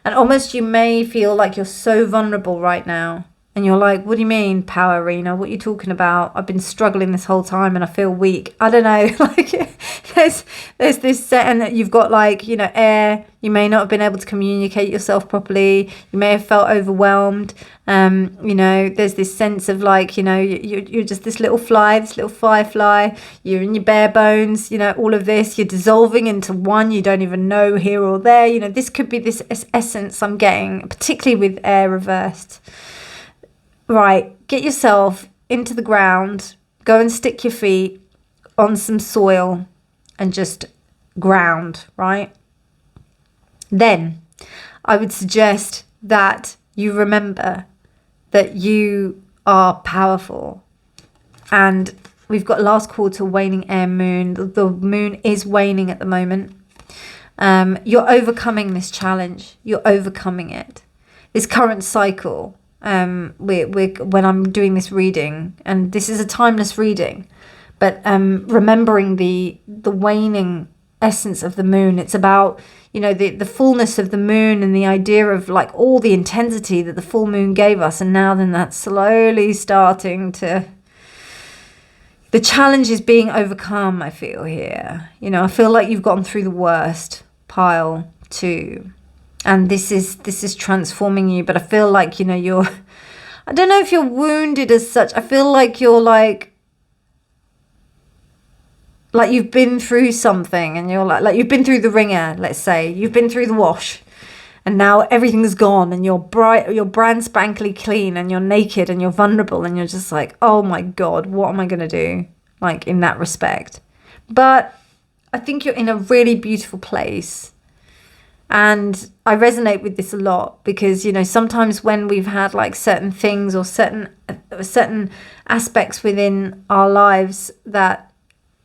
And almost you may feel like you're so vulnerable right now. And you're like, what do you mean, power, Reena? What are you talking about? I've been struggling this whole time and I feel weak. I don't know. Like, there's this set, and that you've got, like, you know, air. You may not have been able to communicate yourself properly. You may have felt overwhelmed. You know, there's this sense of, like, you know, you're just this little fly, this little firefly. You're in your bare bones. You know, all of this. You're dissolving into one. You don't even know here or there. You know, this could be this essence I'm getting, particularly with air reversed. Right, get yourself into the ground, go and stick your feet on some soil and just ground, right? Then I would suggest that you remember that you are powerful. And we've got last quarter waning air moon. The moon is waning at the moment. You're overcoming this challenge. You're overcoming it. This current cycle. When I'm doing this reading, and this is a timeless reading, but remembering the waning essence of the moon. It's about, you know, the fullness of the moon and the idea of, like, all the intensity that the full moon gave us, and now then that's slowly starting to, the challenge is being overcome. I feel here, you know, I feel like you've gotten through the worst, pile 2. And this is transforming you. But I feel like, you know, I don't know if you're wounded as such. I feel like you're like you've been through something, and you're like you've been through the ringer, let's say. You've been through the wash, and now everything's gone, and you're brand spankly clean, and you're naked, and you're vulnerable, and you're just like, oh my God, what am I going to do? Like, in that respect. But I think you're in a really beautiful place. And I resonate with this a lot because, you know, sometimes when we've had, like, certain things or certain aspects within our lives that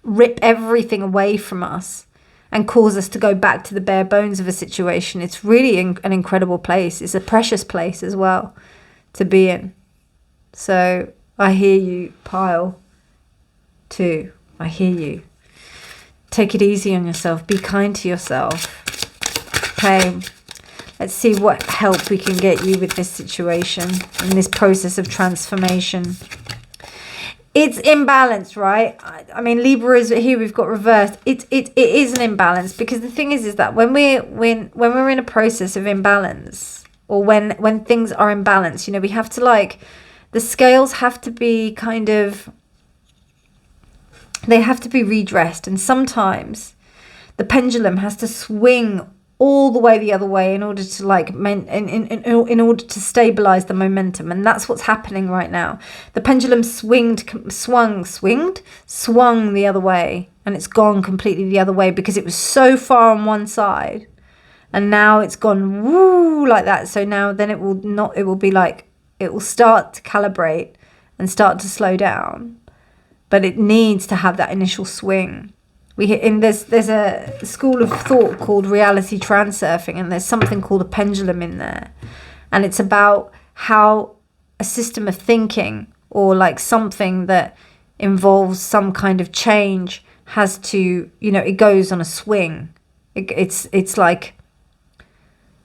rip everything away from us and cause us to go back to the bare bones of a situation, it's really an incredible place. It's a precious place as well to be in. So I hear you, pile 2. I hear you. Take it easy on yourself. Be kind to yourself. Okay, let's see what help we can get you with this situation, in this process of transformation. It's imbalance, right? I mean, Libra is here. We've got reversed. It is an imbalance, because the thing is that when we're in a process of imbalance, or when things are imbalanced, you know, we have to, like, the scales have to be kind of, they have to be redressed, and sometimes the pendulum has to swing all the way the other way in order to, like, in order to stabilize the momentum. And that's what's happening right now. The pendulum swung the other way, and it's gone completely the other way because it was so far on one side, and now it's gone woo like that. So now then it will be like, it will start to calibrate and start to slow down, but it needs to have that initial swing. There's a school of thought called reality transurfing, and there's something called a pendulum in there, and it's about how a system of thinking, or like something that involves some kind of change, has to, you know, it goes on a swing. It's like,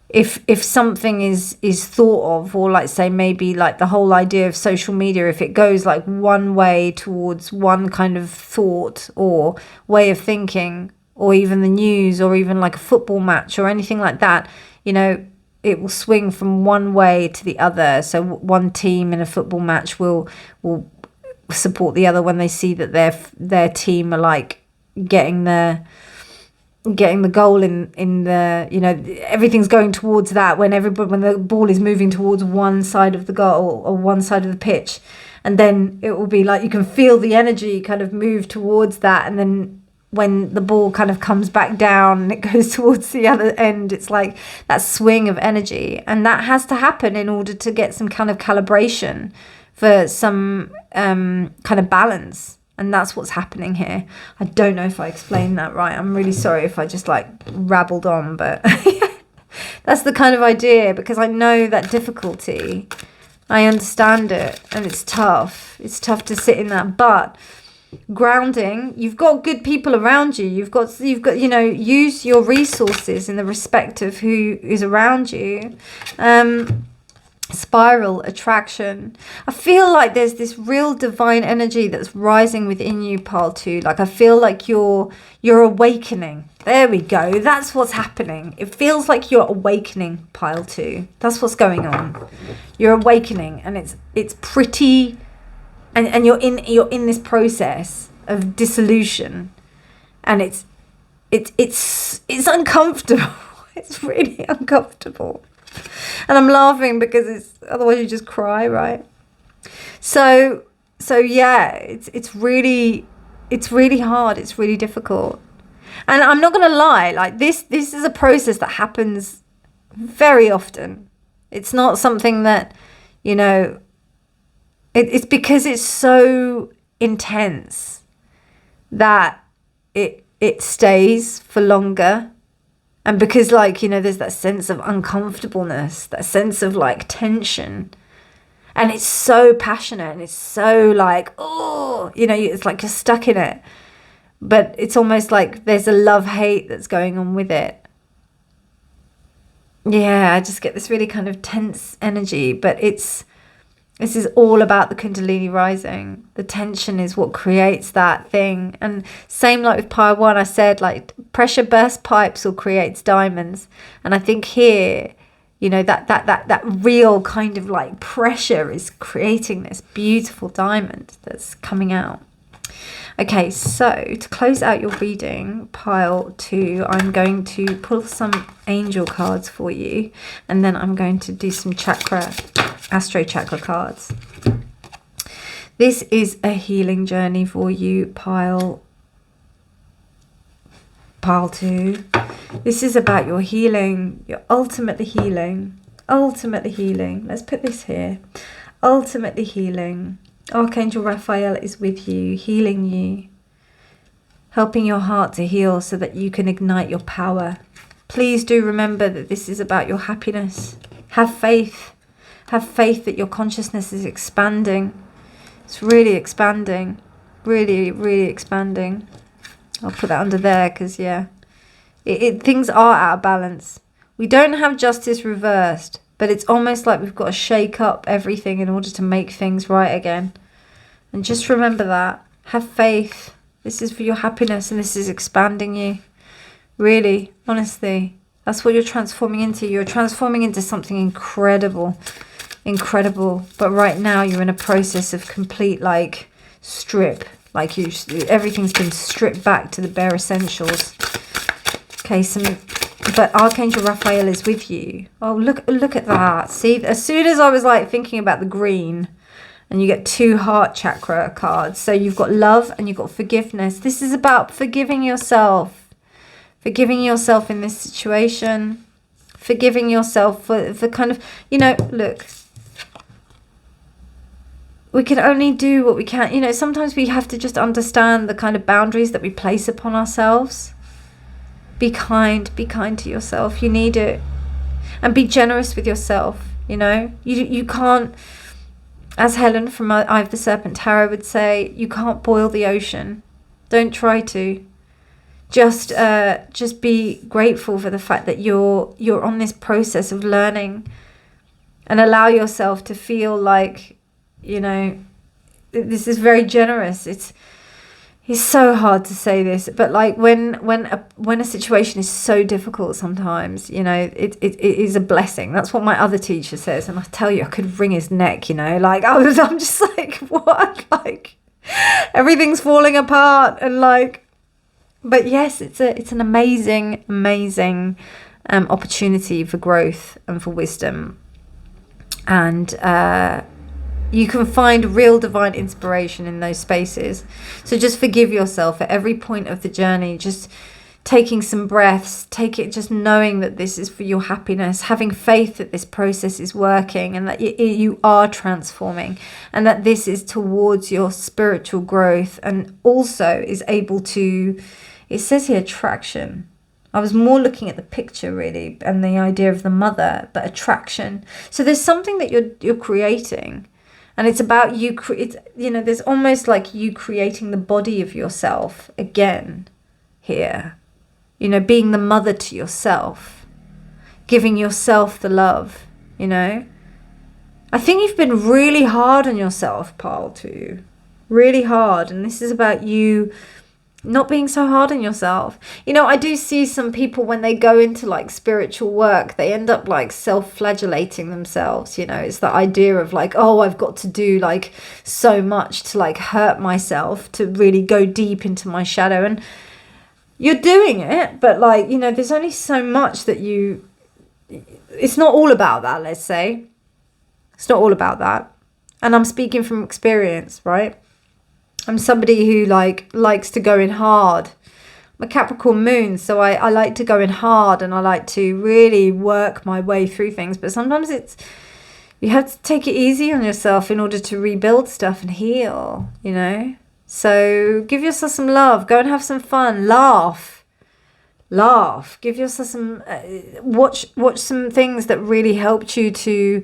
if something is thought of, or, like, say, maybe like the whole idea of social media, if it goes like one way towards one kind of thought or way of thinking, or even the news, or even like a football match or anything like that, you know, it will swing from one way to the other. So one team in a football match will support the other when they see that their team are, like, getting the goal in the, you know, everything's going towards that, when the ball is moving towards one side of the goal or one side of the pitch, and then it will be like, you can feel the energy kind of move towards that, and then when the ball kind of comes back down and it goes towards the other end, it's like that swing of energy, and that has to happen in order to get some kind of calibration for some kind of balance. And that's what's happening here. I don't know if I explained that right. I'm really sorry if I just, like, rabbled on, but that's the kind of idea, because I know that difficulty. I understand it, and it's tough. It's tough to sit in that, but grounding, you've got good people around you. You've got, you know, use your resources in the respect of who is around you. spiral, attraction. I feel like there's this real divine energy that's rising within you, pile 2. Like I feel like you're awakening. There we go. That's what's happening. It feels like you're awakening, pile 2. That's what's going on. You're awakening, and it's pretty, and you're in this process of dissolution, and it's uncomfortable. It's really uncomfortable. And I'm laughing because otherwise you just cry, right? So yeah, it's really hard. It's really difficult. And I'm not going to lie, like this is a process that happens very often. It's not something that, you know, it's because it's so intense that it stays for longer. And because, like, you know, there's that sense of uncomfortableness, that sense of like tension. And it's so passionate, and it's so like, oh, you know, it's like you're stuck in it. But it's almost like there's a love-hate that's going on with it. Yeah, I just get this really kind of tense energy. But this is all about the Kundalini rising. The tension is what creates that thing. And same like with pile 1, I said, like, pressure bursts pipes or creates diamonds. And I think here, you know, that real kind of like pressure is creating this beautiful diamond that's coming out. Okay, so to close out your reading, pile 2, I'm going to pull some angel cards for you, and then I'm going to do some astro chakra cards. This is a healing journey for you, pile 2. This is about your healing, your ultimately healing. Let's put this here. Ultimately healing. Archangel Raphael is with you, healing you, helping your heart to heal so that you can ignite your power. Please do remember that this is about your happiness. Have faith. Have faith that your consciousness is expanding. It's really expanding. Really, really expanding. I'll put that under there because, yeah, things are out of balance. We don't have justice reversed, but it's almost like we've got to shake up everything in order to make things right again. And just remember that. Have faith. This is for your happiness, and this is expanding you. Really, honestly, that's what you're transforming into. You're transforming into something incredible. Incredible. But right now you're in a process of complete, like, strip. Like, everything's been stripped back to the bare essentials. Okay, but Archangel Raphael is with you. Oh, look at that. See, as soon as I was like thinking about the green, and you get 2 heart chakra cards. So you've got love and you've got forgiveness. This is about forgiving yourself. Forgiving yourself in this situation. Forgiving yourself for kind of, you know, look. We can only do what we can. You know, sometimes we have to just understand the kind of boundaries that we place upon ourselves. Be kind to yourself. You need it. And be generous with yourself, you know. You can't, as Helen from Eye of the Serpent Tarot would say, you can't boil the ocean. Don't try to. Just be grateful for the fact that you're on this process of learning, and allow yourself to feel like, you know, this is very generous. It's so hard to say this, but like when a situation is so difficult, sometimes, you know, it is a blessing. That's what my other teacher says, and I tell you, I could wring his neck, you know, like I'm just like, what, like everything's falling apart, and like, but yes, it's an amazing opportunity for growth and for wisdom, and you can find real divine inspiration in those spaces. So just forgive yourself at every point of the journey. Just taking some breaths, just knowing that this is for your happiness, having faith that this process is working, and that you are transforming, and that this is towards your spiritual growth, and also is able to, it says here, attraction. I was more looking at the picture really, and the idea of the mother, but attraction. So there's something that you're creating. And it's about you, you know, there's almost like you creating the body of yourself again here. You know, being the mother to yourself, giving yourself the love, you know. I think you've been really hard on yourself, pile 2. Really hard. And this is about you not being so hard on yourself. You know, I do see some people when they go into like spiritual work, they end up like self-flagellating themselves. You know, it's the idea of like, oh, I've got to do like so much to like hurt myself to really go deep into my shadow. And you're doing it, but like, you know, there's only so much that it's not all about that, let's say. It's not all about that. And I'm speaking from experience, right? I'm somebody who like likes to go in hard. I'm a Capricorn moon, so I like to go in hard, and I like to really work my way through things. But sometimes you have to take it easy on yourself in order to rebuild stuff and heal, you know? So give yourself some love. Go and have some fun. Laugh. Give yourself some... watch some things that really helped you to...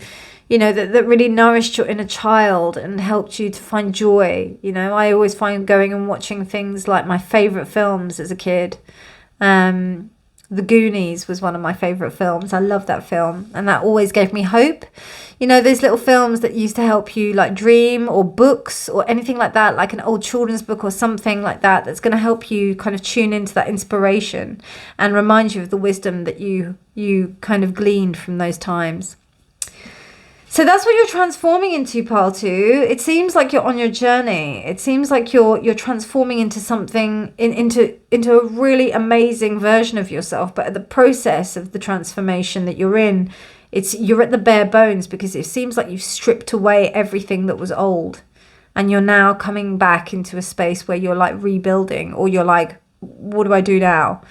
You know, that really nourished your inner child and helped you to find joy. You know, I always find going and watching things like my favourite films as a kid. The Goonies was one of my favourite films. I love that film. And that always gave me hope. You know, those little films that used to help you like dream, or books or anything like that, like an old children's book or something like that, that's going to help you kind of tune into that inspiration and remind you of the wisdom that you kind of gleaned from those times. So that's what you're transforming into, pile 2. It seems like you're on your journey. It seems like you're transforming into something, into a really amazing version of yourself. But at the process of the transformation that you're in, you're at the bare bones, because it seems like you've stripped away everything that was old. And you're now coming back into a space where you're like rebuilding, or you're like, what do I do now?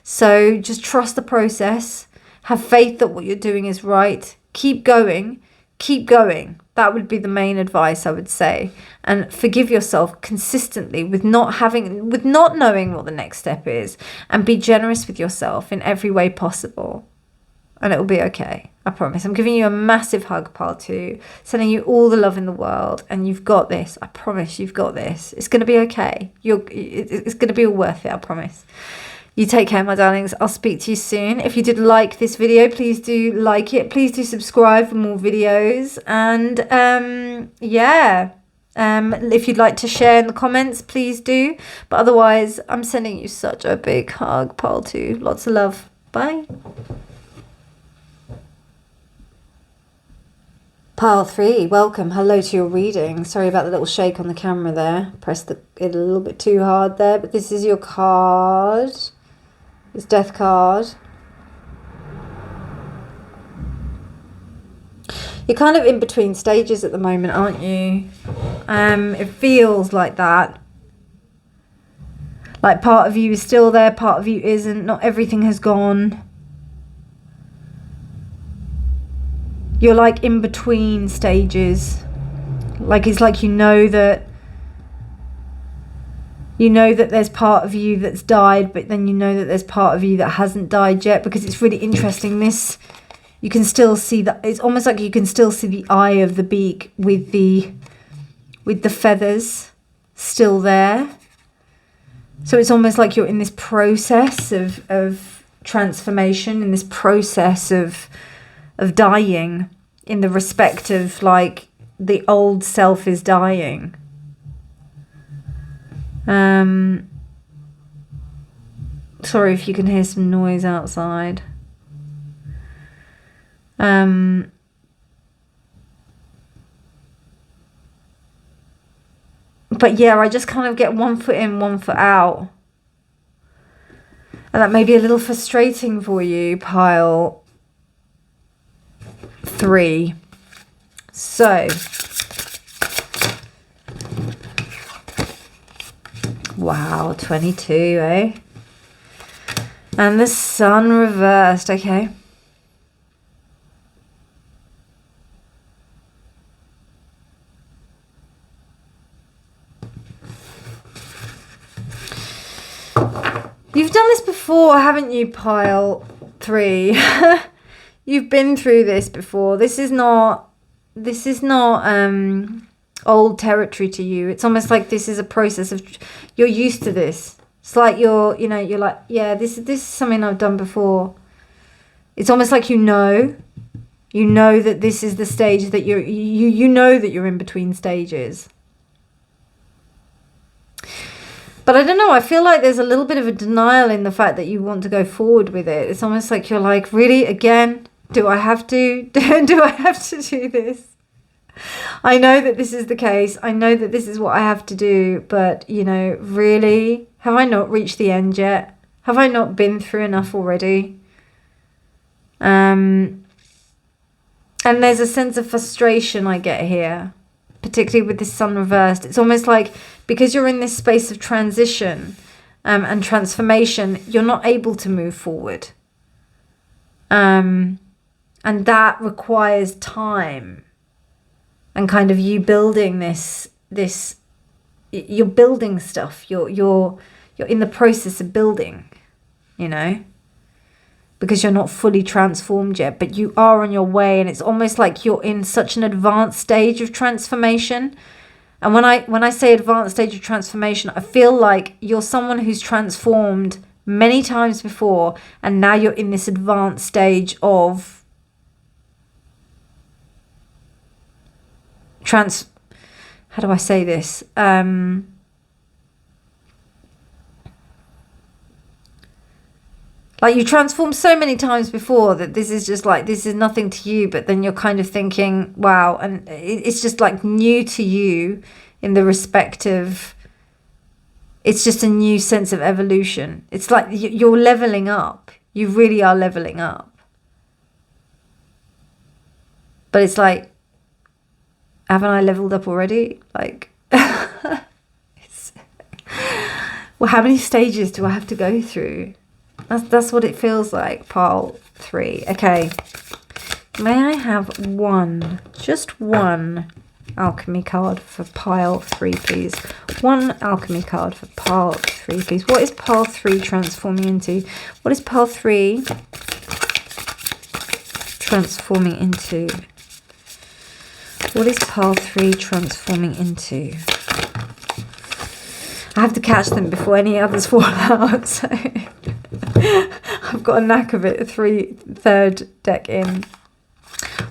So just trust the process. Have faith that what you're doing is right. Keep going. Keep going. That would be the main advice I would say. And forgive yourself consistently with not knowing what the next step is, and be generous with yourself in every way possible. And it will be okay. I promise. I'm giving you a massive hug, pile 2. Sending you all the love in the world. And you've got this. I promise you've got this. It's going to be okay. It's going to be all worth it. I promise. You take care, my darlings. I'll speak to you soon. If you did like this video, please do like it. Please do subscribe for more videos. And if you'd like to share in the comments, please do. But otherwise, I'm sending you such a big hug, pile 2. Lots of love. Bye. Pile 3, welcome. Hello to your reading. Sorry about the little shake on the camera there. Pressed it a little bit too hard there. But this is your card. It's Death card. You're kind of in between stages at the moment, aren't you? It feels like that. Like part of you is still there, part of you isn't. Not everything has gone. You're like in between stages. Like it's like you know that there's part of you that's died, but then you know that there's part of you that hasn't died yet, because it's really interesting. This, you can still see that. It's almost like you can still see the eye of the beak with the feathers still there. So it's almost like you're in this process of transformation, in this process of dying, in the respect of like the old self is dying. Sorry if you can hear some noise outside. But yeah, I just kind of get one foot in, one foot out. And that may be a little frustrating for you, pile 3. So, wow, 22, eh? And the sun reversed, okay. You've done this before, haven't you, pile 3? You've been through this before. This is not old territory to you. It's almost like this is a process of, you're used to this. It's like you're like, yeah, this is something I've done before. It's almost like you know, You know that this is the stage that you know that you're in between stages. But I don't know, I feel like there's a little bit of a denial in the fact that you want to go forward with it. It's almost like you're like, really, again, do I have to? Do I have to do this? I know that this is the case. I know that this is what I have to do. But, you know, really, have I not reached the end yet? Have I not been through enough already? And there's a sense of frustration I get here, particularly with this sun reversed. It's almost like because you're in this space of transition and transformation, you're not able to move forward. And that requires time and kind of you building this you're building stuff. You're in the process of building, you know, because you're not fully transformed yet, but you are on your way. And it's almost like you're in such an advanced stage of transformation. And when I say advanced stage of transformation, I feel like you're someone who's transformed many times before, and now you're in this advanced stage of how do I say this? Like you transformed so many times before that this is just like, this is nothing to you, but then you're kind of thinking, wow, and it's just like new to you in the respect of, it's just a new sense of evolution. It's like you're leveling up. You really are leveling up. But it's like, haven't I leveled up already? Like, well, how many stages do I have to go through? That's what it feels like, pile 3. Okay. May I have just one alchemy card for pile 3, please? One alchemy card for pile 3, please. What is pile 3 transforming into? What is pile 3 transforming into? What is pile 3 transforming into? I have to catch them before any others fall out, so I've got a knack of it. Third deck in.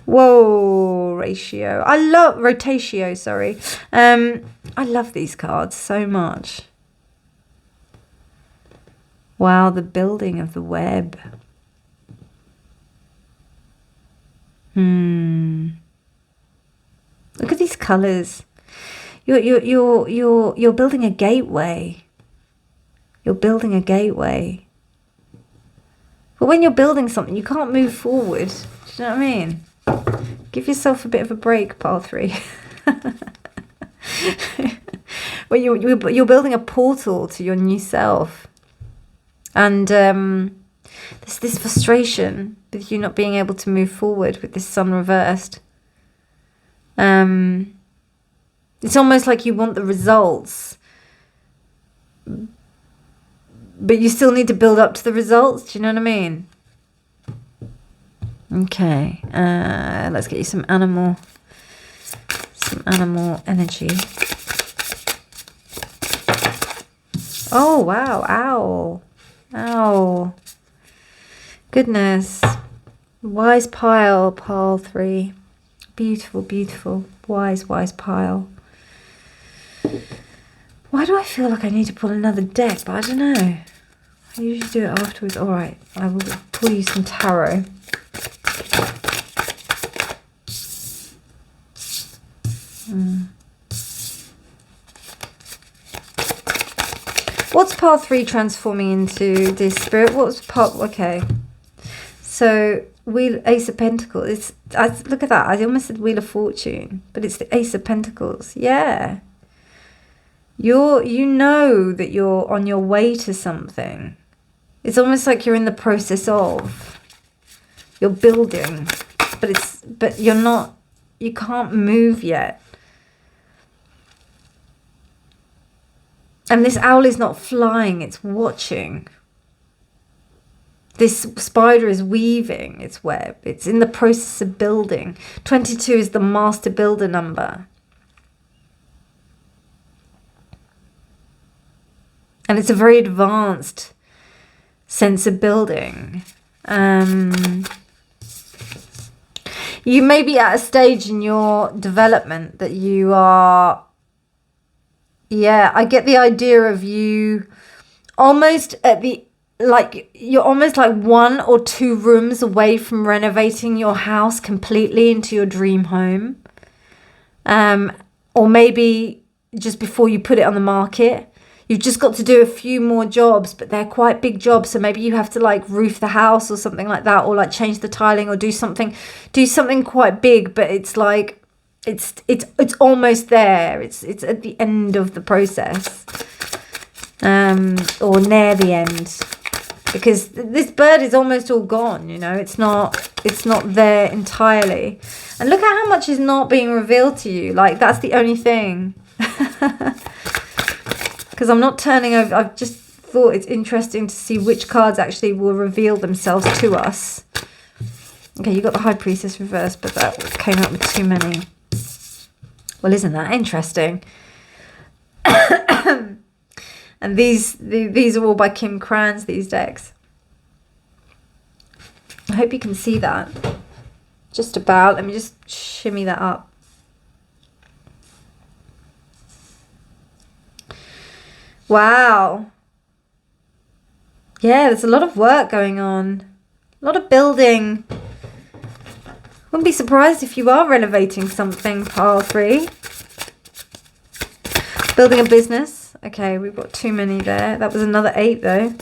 Whoa, ratio. I love rotatio, sorry. I love these cards so much. Wow, the building of the web. Look at these colours. You're building a gateway. You're building a gateway. But when you're building something, you can't move forward. Do you know what I mean? Give yourself a bit of a break, pile 3. Well, you're building a portal to your new self. And there's this frustration with you not being able to move forward with this sun reversed. It's almost like you want the results, but you still need to build up to the results. Do you know what I mean? Okay, let's get you some animal energy. Oh, wow, owl. Ow. Goodness. Wise pile 3. Beautiful, beautiful. Wise pile. Why do I feel like I need to pull another deck? But I don't know. I usually do it afterwards. All right, I will pull you some tarot. What's pile 3 transforming into, this spirit? What's pile? Okay. So, Ace of Pentacles. Look at that. I almost said Wheel of Fortune, but it's the Ace of Pentacles. Yeah. You know that you're on your way to something. It's almost like you're in the process of. You're building, but you're not. You can't move yet. And this owl is not flying, it's watching. This spider is weaving its web. It's in the process of building. 22 is the master builder number. And it's a very advanced sense of building. You may be at a stage in your development that you are, yeah, I get the idea of you almost at the, like, you're almost like 1 or 2 rooms away from renovating your house completely into your dream home. Or maybe just before you put it on the market. You've just got to do a few more jobs, but they're quite big jobs. So maybe you have to like roof the house or something like that, or like change the tiling or do something quite big. But it's like, it's almost there. It's at the end of the process, or near the end, because this bird is almost all gone. You know, it's not there entirely. And look at how much is not being revealed to you. Like, that's the only thing. Because I'm not turning over. I've just thought it's interesting to see which cards actually will reveal themselves to us. Okay, you got the High Priestess reversed, but that came up with too many. Well, isn't that interesting? And these are all by Kim Krans, these decks. I hope you can see that. Just about. Let me just shimmy that up. Wow. Yeah, there's a lot of work going on. A lot of building. Wouldn't be surprised if you are renovating something, pile 3. Building a business. Okay, we've got too many there. That was another 8 though.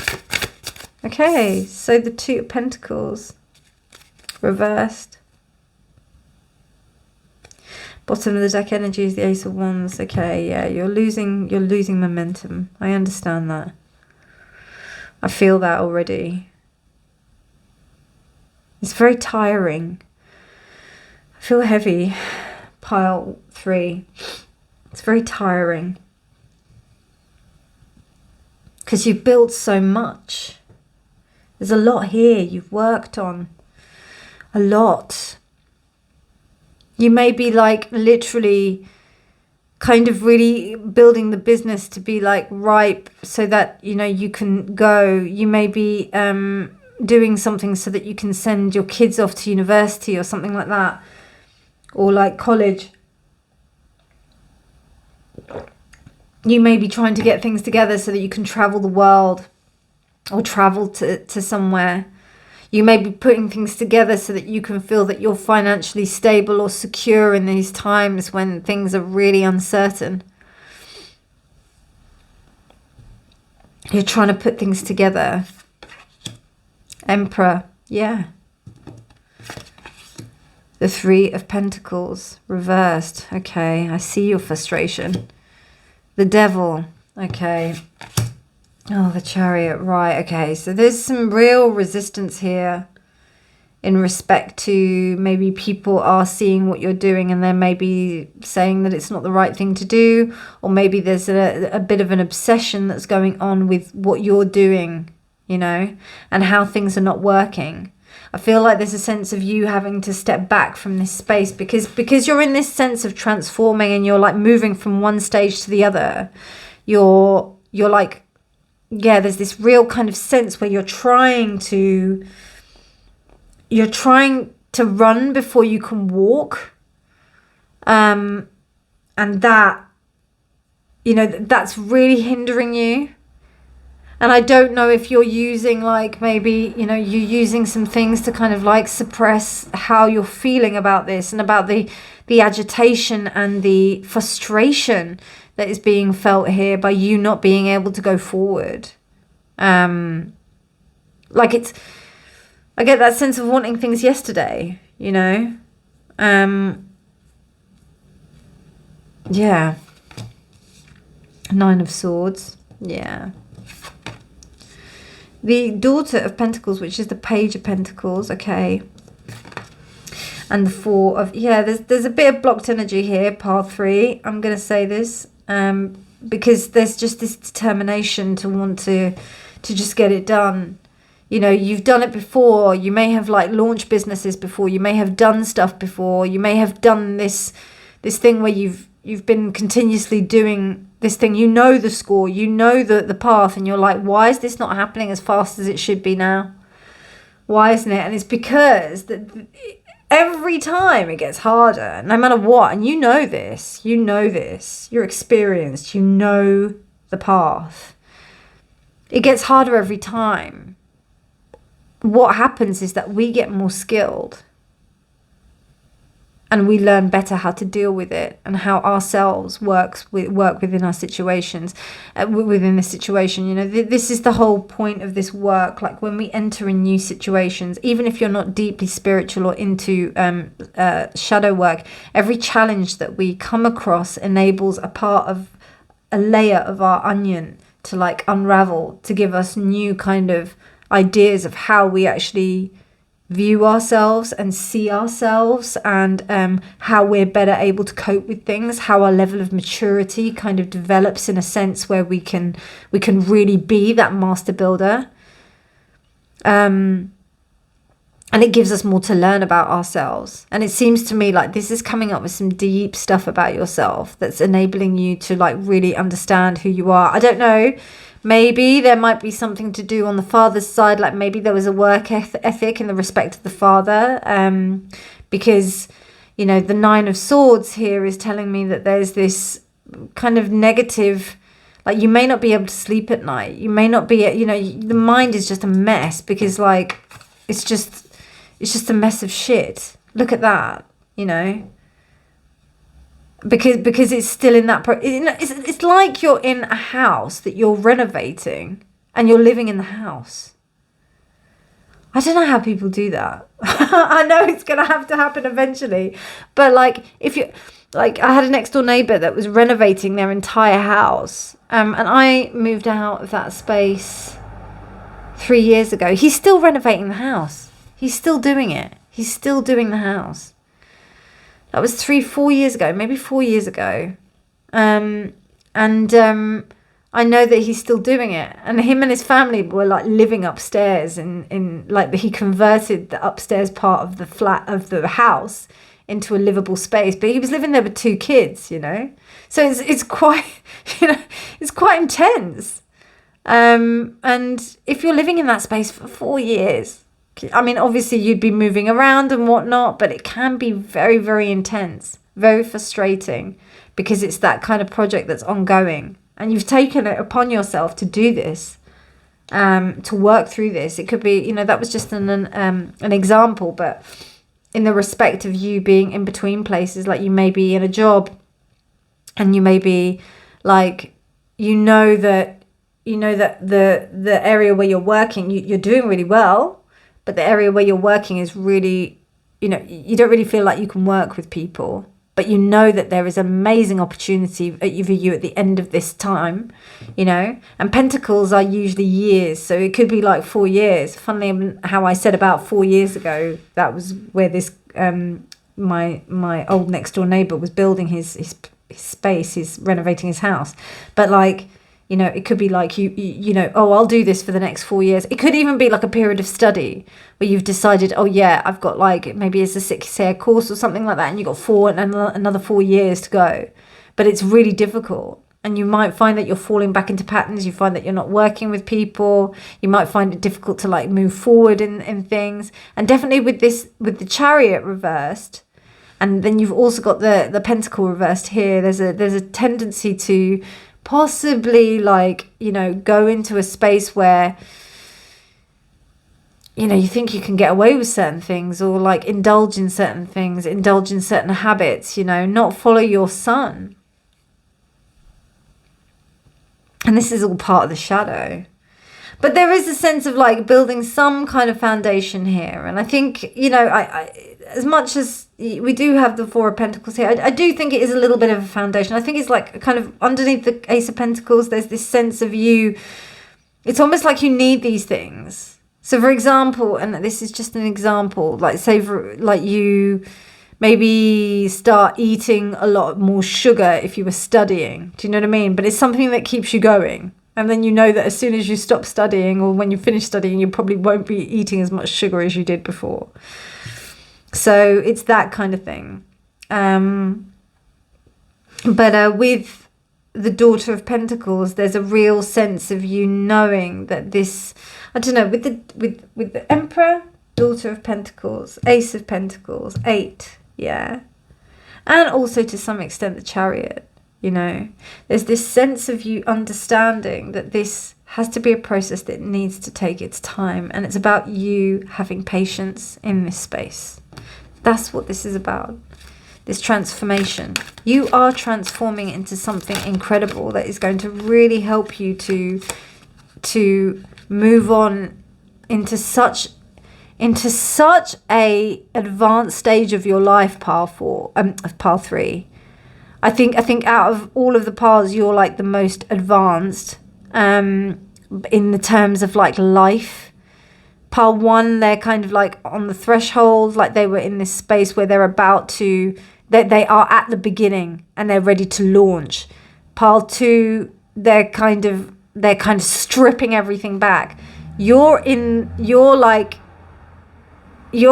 Okay, so the 2 of Pentacles. Reversed. Bottom of the deck energy is the Ace of Wands. Okay, yeah, you're losing momentum. I understand that. I feel that already. It's very tiring. I feel heavy. Pile 3. It's very tiring. Because you've built so much. There's a lot here you've worked on. A lot. You may be like literally kind of really building the business to be like ripe so that, you know, you can go. You may be doing something so that you can send your kids off to university or something like that. Or like college. You may be trying to get things together so that you can travel the world or travel to somewhere. You may be putting things together so that you can feel that you're financially stable or secure in these times when things are really uncertain. You're trying to put things together. Emperor, yeah. The 3 of Pentacles, reversed. Okay, I see your frustration. The Devil, okay. Oh, the Chariot, right, okay. So there's some real resistance here in respect to maybe people are seeing what you're doing and they're maybe saying that it's not the right thing to do, or maybe there's a bit of an obsession that's going on with what you're doing, you know, and how things are not working. I feel like there's a sense of you having to step back from this space because you're in this sense of transforming and you're like moving from one stage to the other. You're like, yeah, there's this real kind of sense where you're trying to run before you can walk. And that, you know, that's really hindering you. And I don't know if you're using like maybe, you know, you're using some things to kind of like suppress how you're feeling about this and about the agitation and the frustration that is being felt here by you not being able to go forward. Like it's, I get that sense of wanting things yesterday, you know. Yeah. 9 of Swords. Yeah. The Daughter of Pentacles, which is the Page of Pentacles, okay. And the 4 of, yeah, there's a bit of blocked energy here, pile 3. I'm going to say this, because there's just this determination to want to just get it done. You know, you've done it before. You may have like launched businesses before. You may have done stuff before. You may have done this thing where you've been continuously doing this thing. You know the score, you know the path, and you're like, why is this not happening as fast as it should be now? Why isn't it? And it's because every time it gets harder, no matter what. And you know this, you're experienced, you know the path. It gets harder every time. What happens is that we get more skilled and we learn better how to deal with it and how ourselves work within our situations, within the situation. You know, this is the whole point of this work. Like when we enter in new situations, even if you're not deeply spiritual or into shadow work, every challenge that we come across enables a layer of our onion to like unravel, to give us new kind of ideas of how we actually view ourselves and see ourselves, and how we're better able to cope with things, how our level of maturity kind of develops in a sense where we can really be that master builder. And it gives us more to learn about ourselves. And it seems to me like this is coming up with some deep stuff about yourself that's enabling you to like really understand who you are. I don't know. Maybe there might be something to do on the father's side, like maybe there was a work ethic in the respect of the father, because, you know, the Nine of Swords here is telling me that there's this kind of negative, like you may not be able to sleep at night. You may not be, you know, the mind is just a mess because like, it's just a mess of shit. Look at that, you know. Because it's still in that it's like you're in a house that you're renovating and you're living in the house. I don't know how people do that. I know it's gonna have to happen eventually, but like if you like, I had a next door neighbor that was renovating their entire house, and I moved out of that space 3 years ago. He's still renovating the house. He's still doing it. He's still doing the house. That was 4 years ago, maybe 4 years ago. I know that he's still doing it. And him and his family were like living upstairs in like he converted the upstairs part of the flat of the house into a livable space. But he was living there with 2 kids, you know. So it's quite, you know, it's quite intense. And if you're living in that space for 4 years, I mean, obviously you'd be moving around and whatnot, but it can be very, very intense, very frustrating, because it's that kind of project that's ongoing. And you've taken it upon yourself to do this, to work through this. It could be, you know, that was just an example, but in the respect of you being in between places, like you may be in a job and you may be like, you know that the area where you're working, you're doing really well. But the area where you're working is really, you know, you don't really feel like you can work with people. But you know that there is amazing opportunity for you at the end of this time, you know. And pentacles are usually years. So it could be like 4 years. Funnily how I said about 4 years ago, that was where this, my old next door neighbour was building his space. He's renovating his house. But like, you know, it could be like you know, oh, I'll do this for the next 4 years. It could even be like a period of study where you've decided, oh yeah, I've got like, maybe it's a 6-year course or something like that, and you've got another 4 years to go. But it's really difficult. And you might find that you're falling back into patterns. You find that you're not working with people. You might find it difficult to like move forward in things. And definitely with the Chariot reversed, and then you've also got the Pentacle reversed here, there's a tendency to possibly like, you know, go into a space where, you know, you think you can get away with certain things, or like indulge in certain things, indulge in certain habits, you know, not follow your sun. And this is all part of the shadow. But there is a sense of like building some kind of foundation here. And I think, you know, I as much as we do have the Four of Pentacles here, I do think it is a little bit of a foundation. I think it's like kind of underneath the Ace of Pentacles, there's this sense of you, it's almost like you need these things. So for example, and this is just an example, like say like you maybe start eating a lot more sugar if you were studying. Do you know what I mean? But it's something that keeps you going. And then you know that as soon as you stop studying, or when you finish studying, you probably won't be eating as much sugar as you did before. So it's that kind of thing. But with the Daughter of Pentacles, there's a real sense of you knowing that this, I don't know, with the Emperor, Daughter of Pentacles, Ace of Pentacles, 8, yeah. And also to some extent the Chariot, you know. There's this sense of you understanding that this has to be a process that needs to take its time. And it's about you having patience in this space. That's what this is about. This transformation. You are transforming into something incredible that is going to really help you to move on into such a advanced stage of your life, pile 3. I think out of all of the piles, you're like the most advanced in the terms of like life. Pile 1, they're kind of like on the threshold, like they were in this space where they're about to, they are at the beginning and they're ready to launch. Pile 2, they're kind of stripping everything back. You're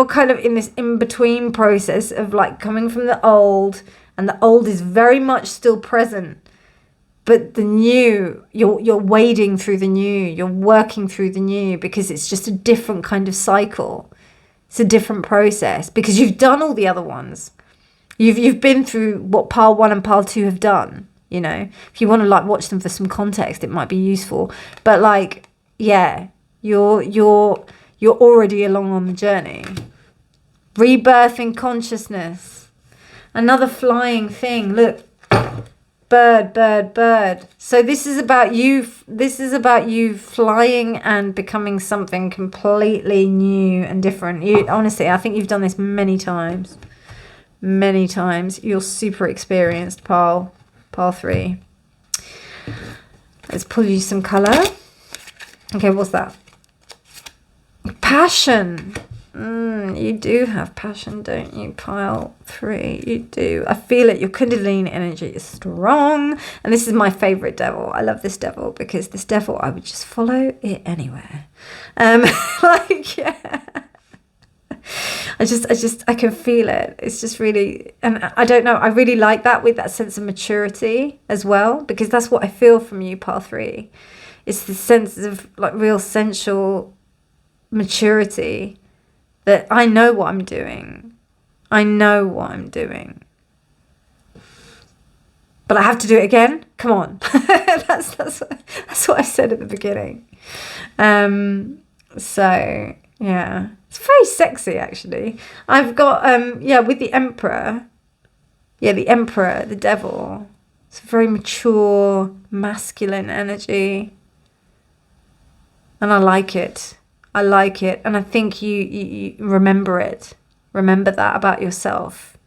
kind of in this in-between process of like coming from the old, and the old is very much still present, but the new, you're wading through the new, you're working through the new, because it's just a different kind of cycle. It's a different process because you've done all the other ones. You've been through what pile 1 and pile 2 have done, you know. If you want to like watch them for some context, it might be useful. But like, yeah, you're already along on the journey. Rebirth in consciousness. Another flying thing. Look. Bird, bird, bird. So this is about you. This is about you flying and becoming something completely new and different. Honestly, I think you've done this many times. Many times. You're super experienced, pile 3. Let's pull you some colour. Okay, what's that? Passion. You do have passion, don't you, pile 3? You do. I feel it. Your Kundalini energy is strong. And this is my favourite devil. I love this devil because this devil, I would just follow it anywhere. Like, yeah. I can feel it. It's just really, and I don't know, I really like that, with that sense of maturity as well, because that's what I feel from you, pile 3. It's the sense of like real sensual maturity, that I know what I'm doing. I know what I'm doing. But I have to do it again? Come on. that's what I said at the beginning. So, yeah. It's very sexy, actually. I've got, with the Emperor. Yeah, the Emperor, the devil. It's a very mature, masculine energy. And I like it. I like it. And I think you remember it. Remember that about yourself.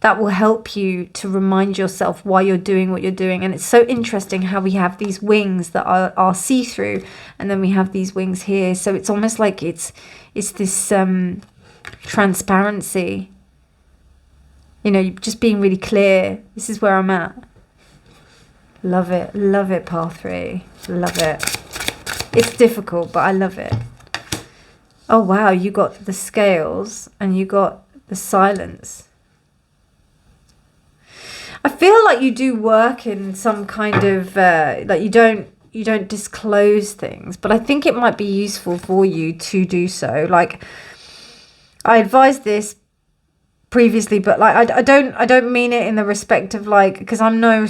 That will help you to remind yourself why you're doing what you're doing. And it's so interesting how we have these wings that are see-through, and then we have these wings here. So it's almost like it's this transparency. You know, just being really clear. This is where I'm at. Love it, pile 3. Love it. It's difficult, but I love it. Oh, wow, you got the scales and you got the silence. I feel like you do work in some kind of, like you don't disclose things, but I think it might be useful for you to do so. Like, I advised this previously, but like I don't mean it in the respect of like, because I'm no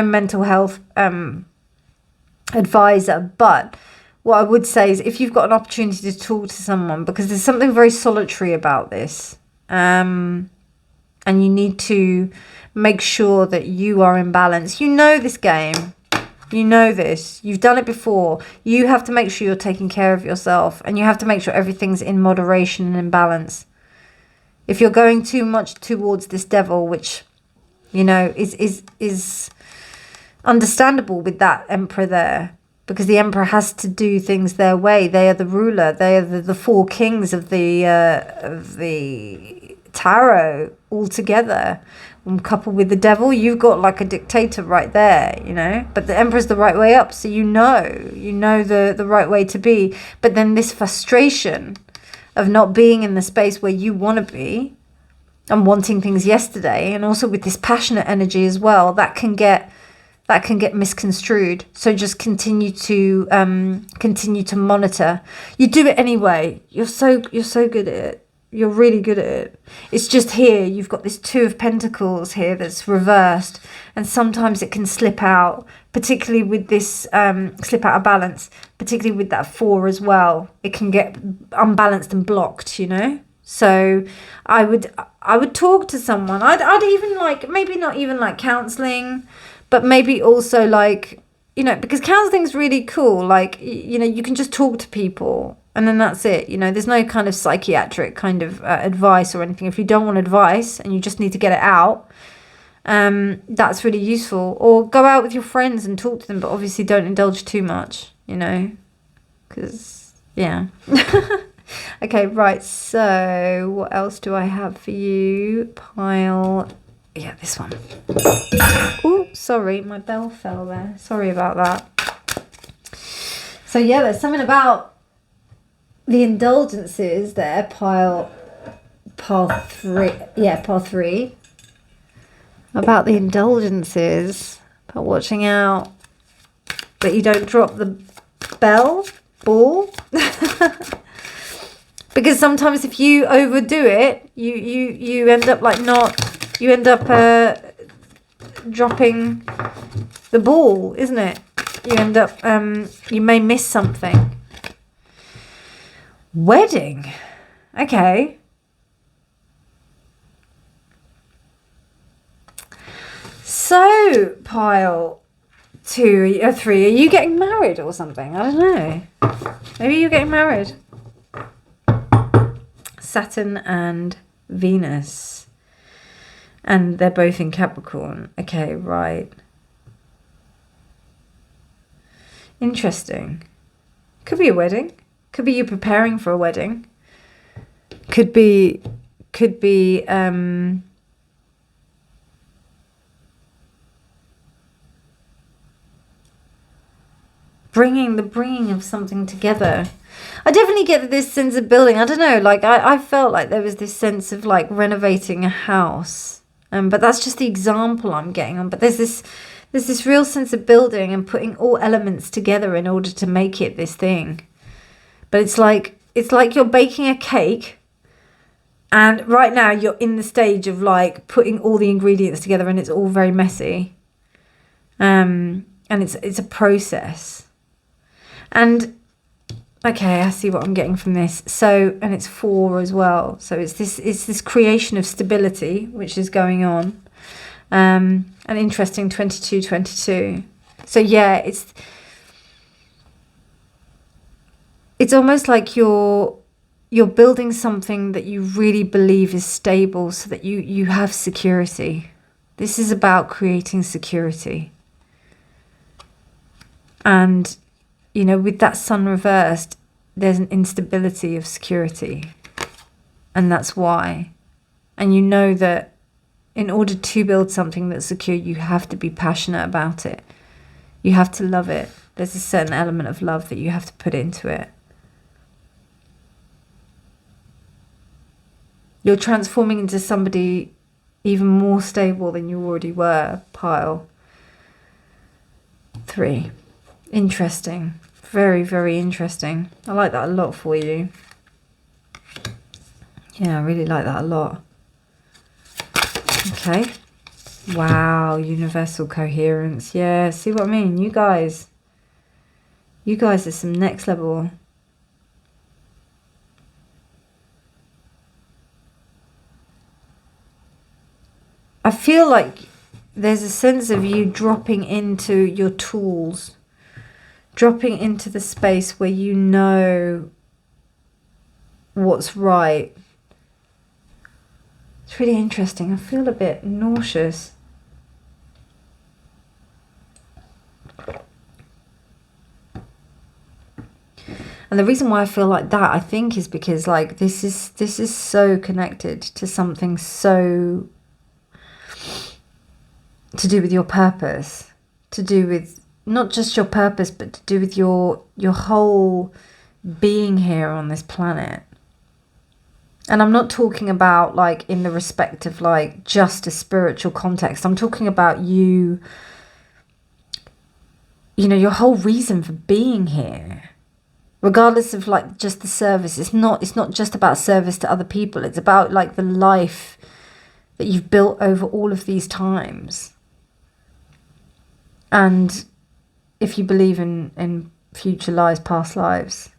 mental health advisor, but what I would say is, if you've got an opportunity to talk to someone, because there's something very solitary about this, and you need to make sure that you are in balance. You know this game. You know this. You've done it before. You have to make sure you're taking care of yourself, and you have to make sure everything's in moderation and in balance. If you're going too much towards this devil, which, you know, is understandable with that Emperor there, because the Emperor has to do things their way. They are the ruler. They are the 4 kings of the tarot all together. Coupled with the devil, you've got like a dictator right there, you know. But the Emperor's the right way up, so you know the right way to be. But then this frustration of not being in the space where you want to be, and wanting things yesterday, and also with this passionate energy as well, that can get that can get misconstrued. So just continue to monitor. You do it anyway. You're so good at it. You're really good at it. It's just here you've got this 2 of Pentacles here that's reversed, and sometimes it can slip out, particularly with this slip out of balance, particularly with that 4 as well. It can get unbalanced and blocked, you know. So I would talk to someone. I'd even like, maybe not even like counseling, but maybe also like, you know, because counseling's really cool. Like, you know, you can just talk to people and then that's it. You know, there's no kind of psychiatric kind of advice or anything. If you don't want advice and you just need to get it out, that's really useful. Or go out with your friends and talk to them, but obviously don't indulge too much, you know, because, yeah. Okay, right, so what else do I have for you? Pile... Yeah, this one. Oh, sorry, my bell fell there. Sorry about that. So yeah, there's something about the indulgences there. Pile 3. Yeah, pile 3. About the indulgences. About watching out that you don't drop the ball. Because sometimes if you overdo it, you end up like not... You end up dropping the ball, isn't it? You end up, you may miss something. Wedding. Okay. So, pile 2 or 3, are you getting married or something? I don't know. Maybe you're getting married. Saturn and Venus. And they're both in Capricorn. Okay, right. Interesting. Could be a wedding. Could be you preparing for a wedding. Could be bringing of something together. I definitely get this sense of building. I don't know, like I felt like there was this sense of like renovating a house. But that's just the example I'm getting on. But there's this real sense of building and putting all elements together in order to make it this thing. But it's like you're baking a cake, and right now you're in the stage of like putting all the ingredients together, and it's all very messy. And it's a process. And okay, I see what I'm getting from this. So, and it's 4 as well. So it's this creation of stability, which is going on. An interesting 22. So yeah, it's almost like you're building something that you really believe is stable so that you have security. This is about creating security. And you know, with that sun reversed, there's an instability of security. And that's why. And you know that in order to build something that's secure, you have to be passionate about it. You have to love it. There's a certain element of love that you have to put into it. You're transforming into somebody even more stable than you already were, pile 3. Interesting. Very, very interesting. I like that a lot for you. Yeah, I really like that a lot. Okay. Wow, universal coherence. Yeah, see what I mean? You guys are some next level. I feel like there's a sense of you dropping into your tools. Dropping into the space where you know what's right. It's really interesting. I feel a bit nauseous. And the reason why I feel like that, I think, is because like this is so connected to something so to do with your purpose, to do with not just your purpose, but to do with your whole being here on this planet. And I'm not talking about like in the respect of like just a spiritual context. I'm talking about you you know, your whole reason for being here, regardless of like just the service. It's not just about service to other people. It's about like the life that you've built over all of these times. And if you believe in future lives, past lives,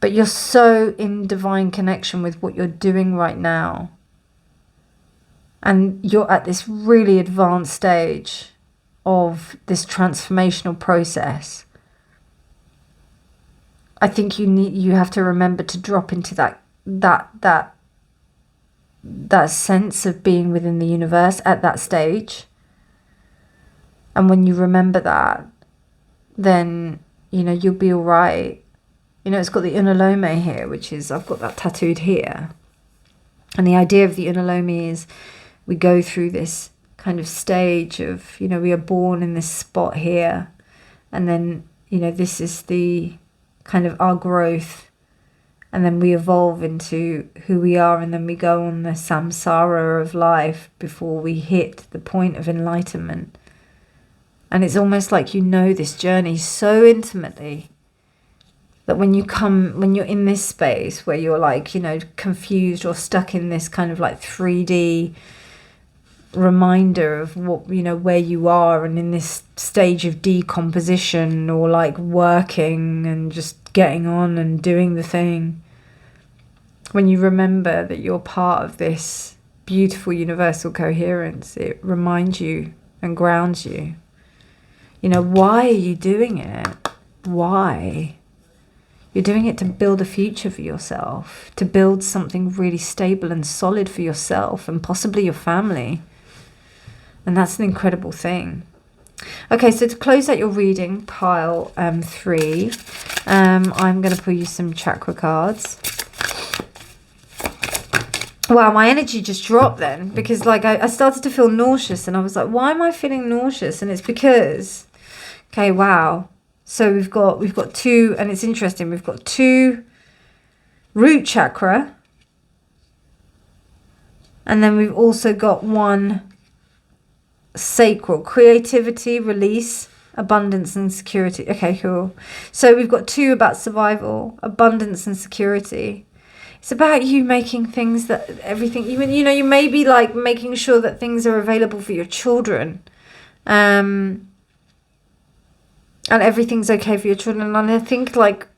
but you're so in divine connection with what you're doing right now, and you're at this really advanced stage of this transformational process, I think you have to remember to drop into that sense of being within the universe at that stage. And when you remember that, then, you know, you'll be all right. You know, it's got the unalome here, which is, I've got that tattooed here. And the idea of the unalome is we go through this kind of stage of, you know, we are born in this spot here. And then, you know, this is the kind of our growth. And then we evolve into who we are. And then we go on the samsara of life before we hit the point of enlightenment. And it's almost like you know this journey so intimately that when you're in this space where you're like, you know, confused or stuck in this kind of like 3D reminder of what, you know, where you are, and in this stage of decomposition or like working and just getting on and doing the thing, when you remember that you're part of this beautiful universal coherence, it reminds you and grounds you. You know, why are you doing it? Why? You're doing it to build a future for yourself, to build something really stable and solid for yourself and possibly your family. And that's an incredible thing. Okay, so to close out your reading, pile 3, I'm going to pull you some chakra cards. Wow, my energy just dropped then, because like I started to feel nauseous, and I was like, why am I feeling nauseous? And it's because, okay, wow. So we've got 2, and it's interesting, we've got 2 root chakra, and then we've also got 1 sacral, creativity, release, abundance and security. Okay, cool. So we've got 2 about survival, abundance and security. It's about you making things that everything, even, you know, you may be like making sure that things are available for your children. And everything's okay for your children. And I think like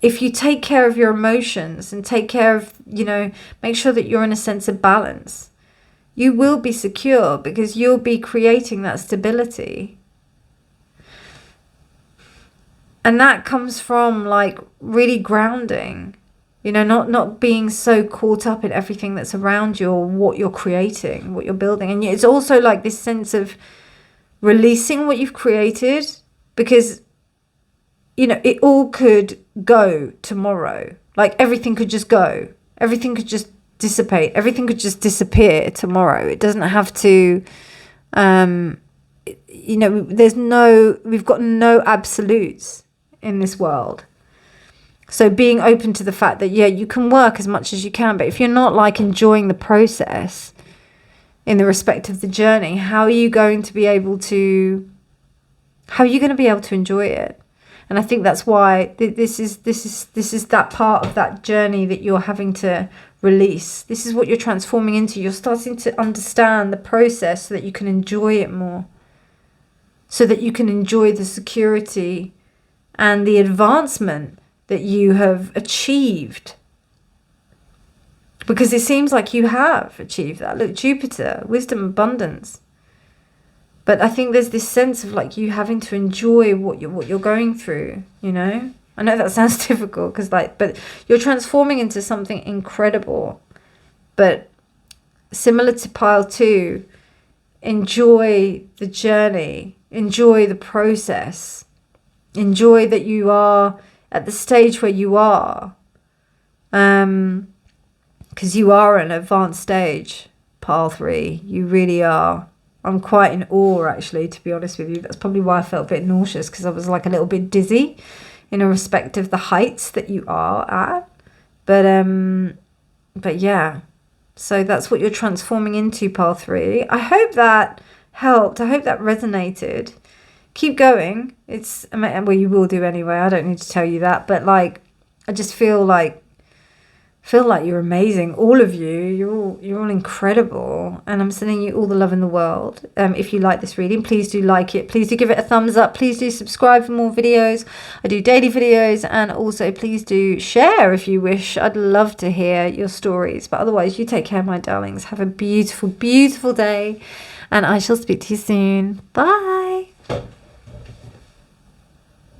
if you take care of your emotions and take care of, you know, make sure that you're in a sense of balance, you will be secure because you'll be creating that stability. And that comes from like really grounding, you know, not being so caught up in everything that's around you or what you're creating, what you're building. And it's also like this sense of releasing what you've created, because, you know, it all could go tomorrow. Like everything could just go. Everything could just dissipate. Everything could just disappear tomorrow. It doesn't have to, you know, we've got no absolutes in this world. So being open to the fact that, yeah, you can work as much as you can, but if you're not like enjoying the process in the respect of the journey, how are you going to be able to enjoy it? And I think that's why this is that part of that journey that you're having to release. This is what you're transforming into. You're starting to understand the process so that you can enjoy it more, so that you can enjoy the security and the advancement that you have achieved. Because it seems like you have achieved that. Look, Jupiter, wisdom, abundance. But I think there's this sense of like you having to enjoy what you're going through, you know? I know that sounds difficult but you're transforming into something incredible. But similar to pile 2, enjoy the journey, enjoy the process, enjoy that you are at the stage where you are. Because you are at an advanced stage, pile 3. You really are. I'm quite in awe, actually, to be honest with you. That's probably why I felt a bit nauseous, because I was like a little bit dizzy in a respect of the heights that you are at. But yeah, so that's what you're transforming into, pile 3. I hope that helped. I hope that resonated. keep going. It's, well, you will do anyway. I don't need to tell you that. But like, I just feel like you're amazing, all of you. You're all incredible, and I'm sending you all the love in the world. If you like this reading, please do like it. Please do give it a thumbs up. Please do subscribe for more videos. I do daily videos, and also please do share if you wish. I'd love to hear your stories. But otherwise, you take care, my darlings. Have a beautiful, beautiful day, and I shall speak to you soon. Bye.